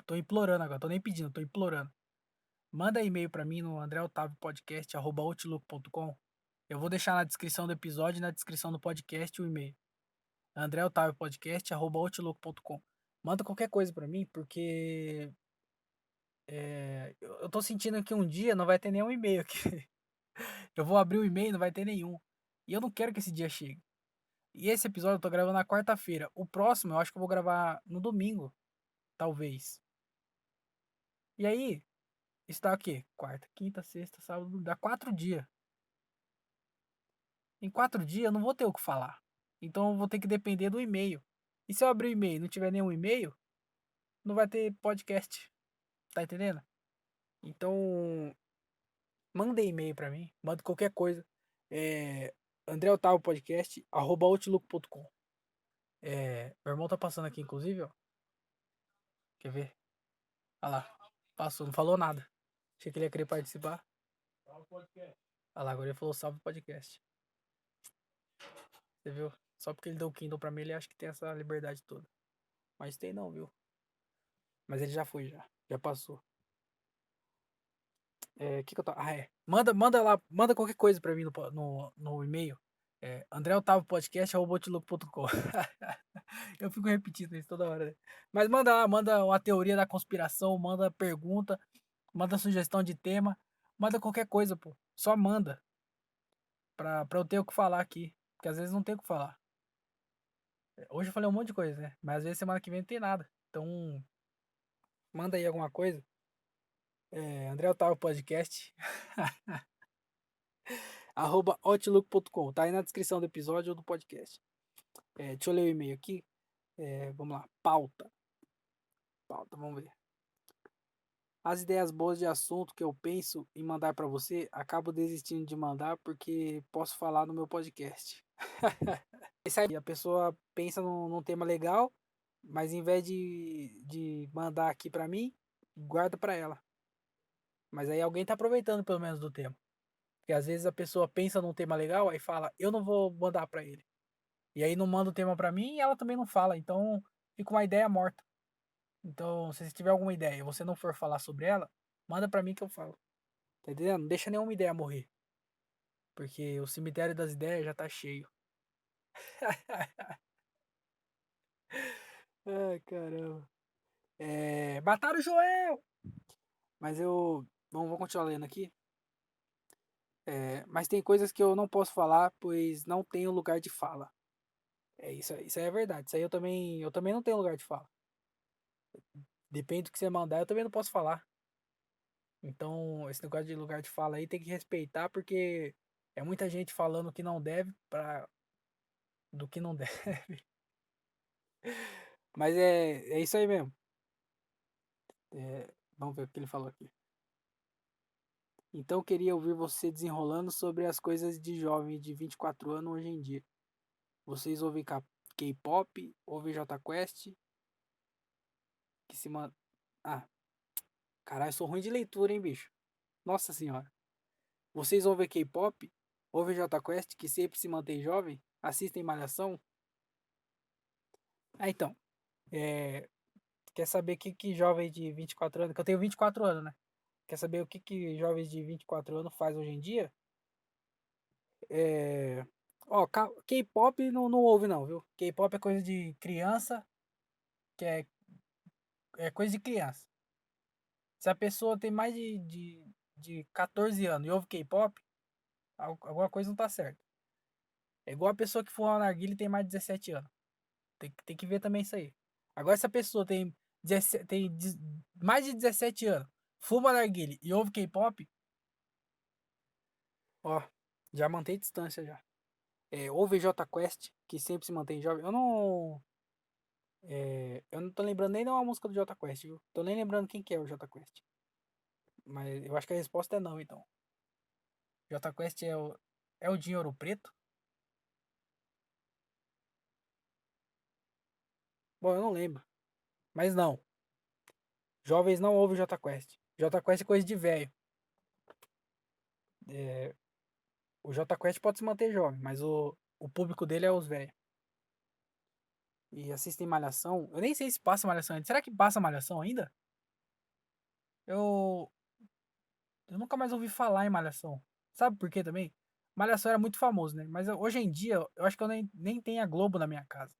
Speaker 1: tô implorando agora, tô nem pedindo, tô implorando. Manda e-mail pra mim no andreotaviopodcast@outlook.com. Eu vou deixar na descrição do episódio e na descrição do podcast o e-mail. andreotaviopodcast@outlook.com. Manda qualquer coisa pra mim, porque eu tô sentindo que um dia não vai ter nenhum e-mail aqui. Eu vou abrir o e-mail e não vai ter nenhum. E eu não quero que esse dia chegue. E esse episódio eu tô gravando na quarta-feira. O próximo eu acho que eu vou gravar no domingo, talvez. E aí, está o quê? Quarta, quinta, sexta, sábado, dá 4 dias. Em 4 dias eu não vou ter o que falar. Então eu vou ter que depender do e-mail. E se eu abrir o e-mail e não tiver nenhum e-mail, não vai ter podcast. Tá entendendo? Então, manda e-mail pra mim. Manda qualquer coisa. É, André Otávio Podcast, @outlook.com. Meu irmão tá passando aqui, inclusive, ó. Quer ver? Olha lá. Passou, não falou nada. Achei que ele ia querer participar. Olha lá, agora ele falou salve podcast. Você viu? Só porque ele deu o Kindle pra mim, ele acha que tem essa liberdade toda. Mas tem não, viu? Mas ele já foi, já. Já passou. Que eu tô. Manda lá, manda qualquer coisa pra mim no e-mail. andreotaviopodcast@outlook.com. Eu fico repetindo isso toda hora, né? Mas manda lá, manda uma teoria da conspiração, manda pergunta, manda sugestão de tema, manda qualquer coisa, pô. Só manda pra eu ter o que falar aqui. Porque às vezes não tem o que falar. Hoje eu falei um monte de coisa, né? Mas às vezes semana que vem não tem nada. Então, manda aí alguma coisa. André Otávio Podcast, @outlook.com. Tá aí na descrição do episódio ou do podcast. Deixa eu ler o e-mail aqui. Vamos lá. Pauta. Pauta, vamos ver. As ideias boas de assunto que eu penso em mandar pra você, acabo desistindo de mandar porque posso falar no meu podcast. Isso aí, a pessoa pensa num tema legal, mas em vez de mandar aqui pra mim, guarda pra ela. Mas aí alguém tá aproveitando pelo menos do tema. Porque às vezes a pessoa pensa num tema legal, aí fala, eu não vou mandar pra ele. E aí não manda o tema pra mim e ela também não fala. Então fica uma ideia morta. Então, se você tiver alguma ideia e você não for falar sobre ela, manda pra mim que eu falo. Tá entendendo? Não deixa nenhuma ideia morrer. Porque o cemitério das ideias já tá cheio. Ai, caramba. Mataram o Joel! Mas eu. Bom, vou continuar lendo aqui. Mas tem coisas que eu não posso falar, pois não tenho lugar de fala. Isso aí é verdade. Isso aí eu também não tenho lugar de fala. Depende do que você mandar, eu também não posso falar. Então, esse negócio de lugar de fala aí tem que respeitar, porque é muita gente falando que não deve do que não deve. Mas é isso aí mesmo. Vamos ver o que ele falou aqui. Então eu queria ouvir você desenrolando sobre as coisas de jovem de 24 anos hoje em dia. Vocês ouvem K-pop, ouvem Jota Quest, que se man... Ah, caralho, eu sou ruim de leitura, hein, bicho? Nossa senhora. Vocês ouvem K-pop, ouvem Jota Quest, que sempre se mantém jovem, assistem Malhação? Ah, então, é... quer saber o que jovem de 24 anos, que eu tenho 24 anos, né? Quer saber o que jovens de 24 anos faz hoje em dia? É... Ó, K-pop não ouve não, viu? K-pop é coisa de criança, que é coisa de criança. Se a pessoa tem mais de 14 anos e ouve K-pop, alguma coisa não tá certa. É igual a pessoa que fuma narguilha e tem mais de 17 anos. Tem que ver também isso aí. Agora, se a pessoa tem, 17, mais de 17 anos, fuma narguilha e ouve K-pop, ó, já mantém distância já. Ouve J Quest, que sempre se mantém jovem. Eu não tô lembrando nem de uma música do J Quest, viu? Tô nem lembrando quem que é o J Quest. Mas eu acho que a resposta é não, então. J Quest é o de Ouro Preto? Bom, eu não lembro. Mas não. Jovens não ouvem J Quest. J Quest é coisa de velho. É, o J Quest pode se manter jovem, mas o público dele é os velhos. E assistem Malhação. Eu nem sei se passa Malhação ainda. Será que passa Malhação ainda? Eu, eu nunca mais ouvi falar em Malhação. Sabe por quê também? Malhação era muito famoso, né? Mas hoje em dia, eu acho que eu nem tenho a Globo na minha casa.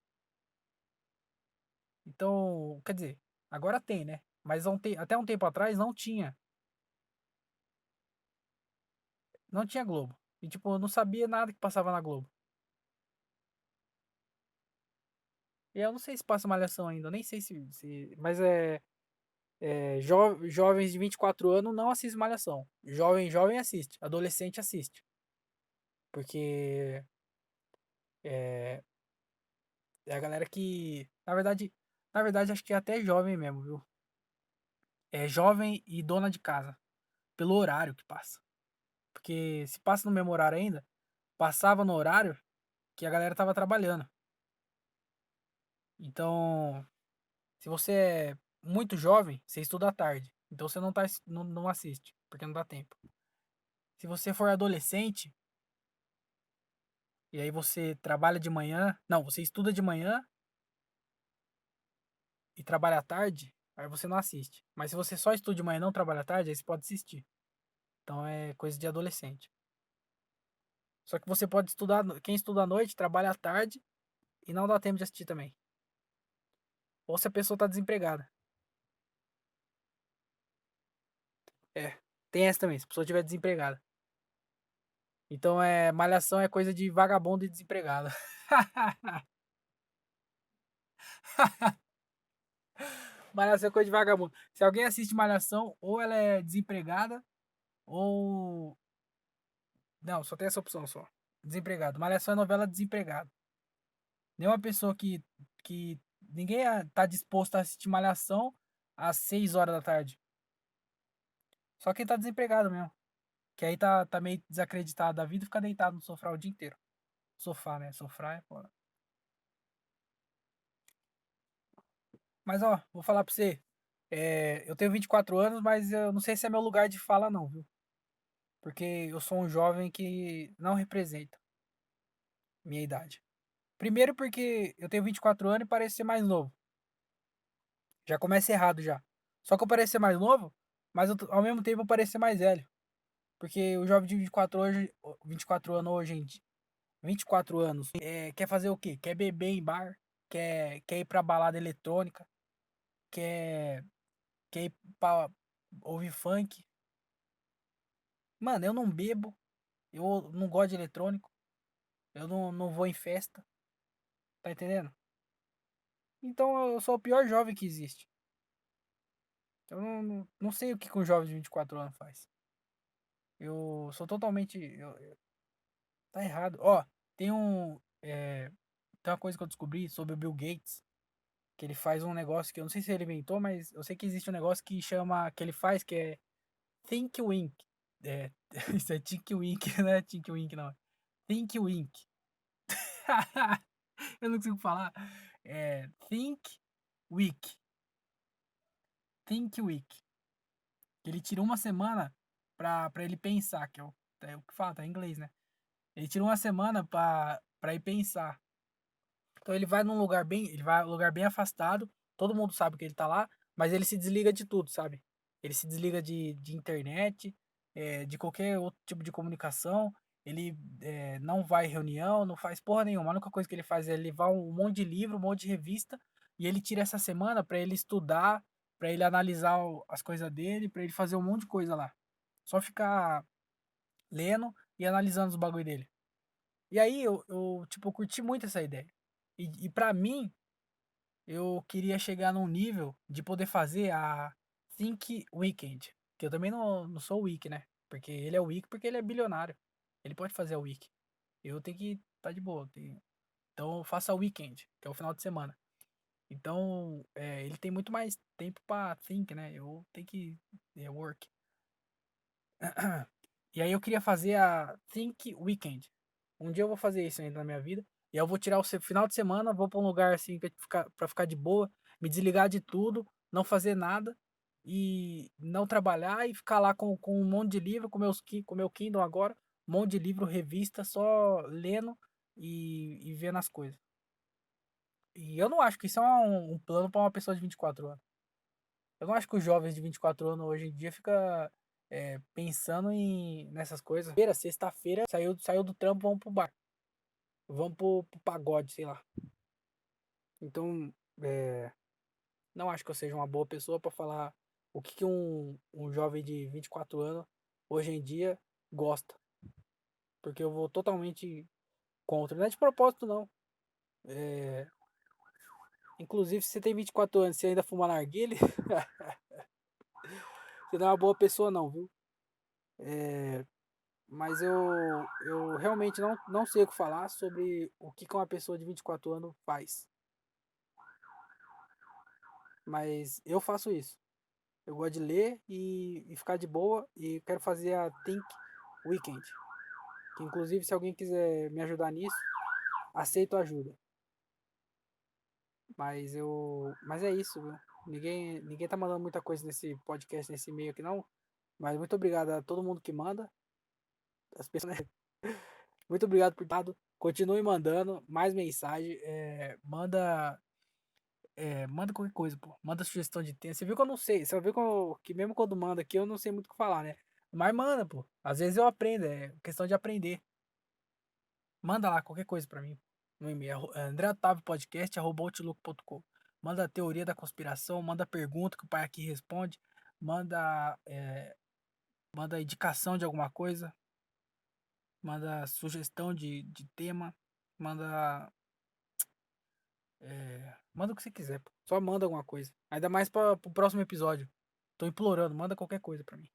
Speaker 1: Então, quer dizer, agora tem, né? Mas até um tempo atrás não tinha. Não tinha Globo. E, tipo, eu não sabia nada que passava na Globo. E eu não sei se passa Malhação ainda. Eu nem sei mas jovens de 24 anos não assistem Malhação. Jovem assiste. Adolescente assiste. Porque é, é a galera que. Na verdade, acho que é até jovem mesmo, viu? É jovem e dona de casa. Pelo horário que passa. Porque se passa no mesmo horário ainda, passava no horário que a galera tava trabalhando. Então, se você é muito jovem, você estuda à tarde. Então você não assiste, porque não dá tempo. Se você for adolescente, e aí você trabalha de manhã. Não, você estuda de manhã e trabalha à tarde, aí você não assiste. Mas se você só estuda de manhã e não trabalha à tarde, aí você pode assistir. Então é coisa de adolescente. Só que você pode estudar. Quem estuda à noite, trabalha à tarde e não dá tempo de assistir também. Ou se a pessoa tá desempregada. É, tem essa também, se a pessoa estiver desempregada. Então malhação é coisa de vagabundo e desempregado. Malhação é coisa de vagabundo. Se alguém assiste Malhação, ou ela é desempregada, ou. Não, só tem essa opção só. Desempregado. Malhação é novela desempregado. Nenhuma pessoa que. Ninguém tá disposto a assistir Malhação às 6 horas da tarde. Só quem tá desempregado mesmo. Que aí tá meio desacreditado da vida e fica deitado no sofá o dia inteiro. Sofá, né? Sofá é foda. Mas ó, vou falar pra você. Eu tenho 24 anos, mas eu não sei se é meu lugar de fala, não, viu? Porque eu sou um jovem que não representa minha idade. Primeiro porque eu tenho 24 anos e pareço ser mais novo. Já começa errado já. Só que eu pareço ser mais novo, mas ao mesmo tempo eu pareço ser mais velho. Porque o jovem de 24 anos hoje em dia, 24 anos, quer fazer o quê? Quer beber em bar, quer ir pra balada eletrônica, quer, quer ir pra ouvir funk. Mano, eu não bebo, eu não gosto de eletrônico, eu não vou em festa, tá entendendo? Então eu sou o pior jovem que existe. Eu não sei o que um jovem de 24 anos faz. Eu sou totalmente. Tá errado. Ó, tem um. Tem uma coisa que eu descobri sobre o Bill Gates. Que ele faz um negócio que eu não sei se ele inventou, mas eu sei que existe um negócio que chama. Que ele faz que é Think Wink. É, isso é Tink Wink, não é Tink Wink, não. Think Wink. Eu não consigo falar. É Think Week. Think Week. Ele tirou uma semana pra ele pensar, que é o que fala, tá em inglês, né? Ele tirou uma semana pra ir pensar. Então ele vai num lugar bem afastado, todo mundo sabe que ele tá lá, mas ele se desliga de tudo, sabe? Ele se desliga de internet, de qualquer outro tipo de comunicação, ele não vai em reunião, não faz porra nenhuma. A única coisa que ele faz é levar um monte de livro, um monte de revista, e ele tira essa semana pra ele estudar, pra ele analisar as coisas dele, pra ele fazer um monte de coisa lá. Só ficar lendo e analisando os bagulho dele. E aí tipo, eu curti muito essa ideia. E para mim, eu queria chegar num nível de poder fazer a Think Weekend. Que eu também não sou weak, né? Porque ele é weak porque ele é bilionário. Ele pode fazer a week. Eu tenho que estar de boa. Então eu faço a weekend, que é o final de semana. Então, ele tem muito mais tempo pra think, né? Eu tenho que work. E aí eu queria fazer a Think Weekend. Um dia eu vou fazer isso ainda na minha vida. E eu vou tirar o final de semana, vou pra um lugar assim pra ficar de boa, me desligar de tudo, não fazer nada e não trabalhar e ficar lá com um monte de livro, com meu Kindle agora, um monte de livro, revista, só lendo e vendo as coisas. E eu não acho que isso é um plano pra uma pessoa de 24 anos. Eu não acho que os jovens de 24 anos hoje em dia fica pensando nessas coisas. Sexta-feira, saiu do trampo, vamos pro bar. Vamos pro pagode, sei lá. Então, não acho que eu seja uma boa pessoa pra falar o que um jovem de 24 anos hoje em dia gosta. Porque eu vou totalmente contra. Não é de propósito, não. É, inclusive, se você tem 24 anos e você ainda fuma narguilé, você não é uma boa pessoa, não, viu? Mas eu realmente não sei o que falar sobre o que uma pessoa de 24 anos faz. Mas eu faço isso. Eu gosto de ler e ficar de boa e quero fazer a Think Weekend. Que inclusive se alguém quiser me ajudar nisso, aceito ajuda. Mas é isso, viu? Ninguém tá mandando muita coisa nesse podcast, nesse e-mail aqui não. Mas muito obrigado a todo mundo que manda. As pessoas, né? Muito obrigado por dado. Continue mandando mais mensagem. Manda qualquer coisa, pô. Manda sugestão de tema. Você viu que eu não sei. Você viu que mesmo quando manda aqui, eu não sei muito o que falar, né? Mas manda, pô. Às vezes eu aprendo. É questão de aprender. Manda lá qualquer coisa pra mim. No e-mail. andreotaviopodcast@outlook.com. Manda a teoria da conspiração. Manda pergunta que o pai aqui responde. Manda, manda indicação de alguma coisa. Manda sugestão de tema. Manda. Manda o que você quiser, pô. Só manda alguma coisa. Ainda mais pro próximo episódio. Tô implorando, manda qualquer coisa pra mim.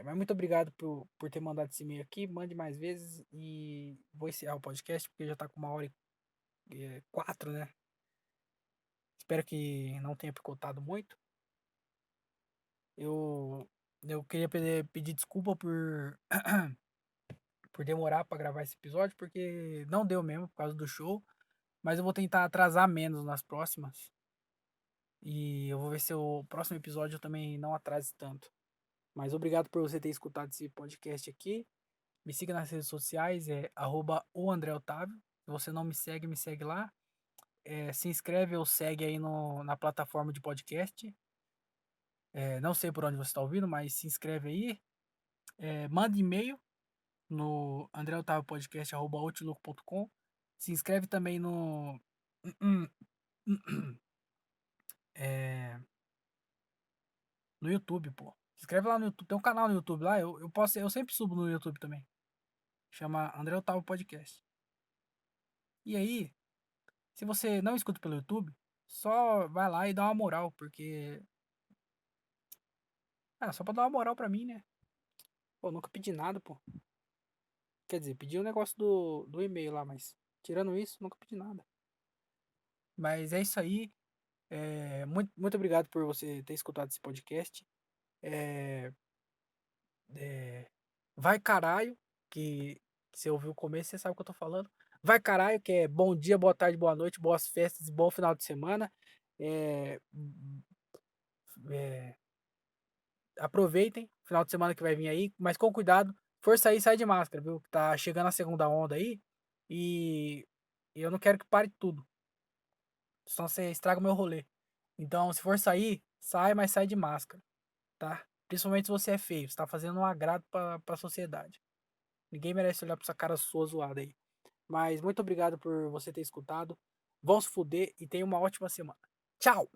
Speaker 1: Mas muito obrigado por ter mandado esse e-mail aqui. Mande mais vezes e vou encerrar o podcast porque já tá com 1h04, né? Espero que não tenha picotado muito. Eu, eu queria pedir desculpa por demorar pra gravar esse episódio porque não deu mesmo por causa do show. Mas eu vou tentar atrasar menos nas próximas. E eu vou ver se o próximo episódio eu também não atrase tanto. Mas obrigado por você ter escutado esse podcast aqui. Me siga nas redes sociais, o André Otávio. Se você não me segue lá. Se inscreve ou segue aí na plataforma de podcast. Não sei por onde você está ouvindo, mas se inscreve aí. Manda e-mail no andreotaviopodcast@outlook.com. Se inscreve também é, no YouTube, pô. Se inscreve lá no YouTube. Tem um canal no YouTube lá. Eu sempre subo no YouTube também. Chama André Otávio Podcast. E aí, se você não escuta pelo YouTube, só vai lá e dá uma moral, porque. Só pra dar uma moral pra mim, né? Pô, nunca pedi nada, pô. Quer dizer, pedi um negócio do e-mail lá, mas tirando isso, nunca pedi nada. Mas é isso aí. Muito obrigado por você ter escutado esse podcast. É, Vai caralho, que você ouviu o começo, você sabe o que eu tô falando. Vai caralho, que é bom dia, boa tarde, boa noite, boas festas e bom final de semana. É, é, aproveitem o final de semana que vai vir aí, mas com cuidado. Força aí, sai de máscara, viu? Tá chegando a segunda onda aí e eu não quero que pare tudo, senão você estraga o meu rolê. Então, se for sair, sai, mas sai de máscara, tá? Principalmente se você é feio, você tá fazendo um agrado pra sociedade. Ninguém merece olhar pra essa cara sua zoada aí. Mas muito obrigado por você ter escutado. Vão se fuder e tenha uma ótima semana. Tchau!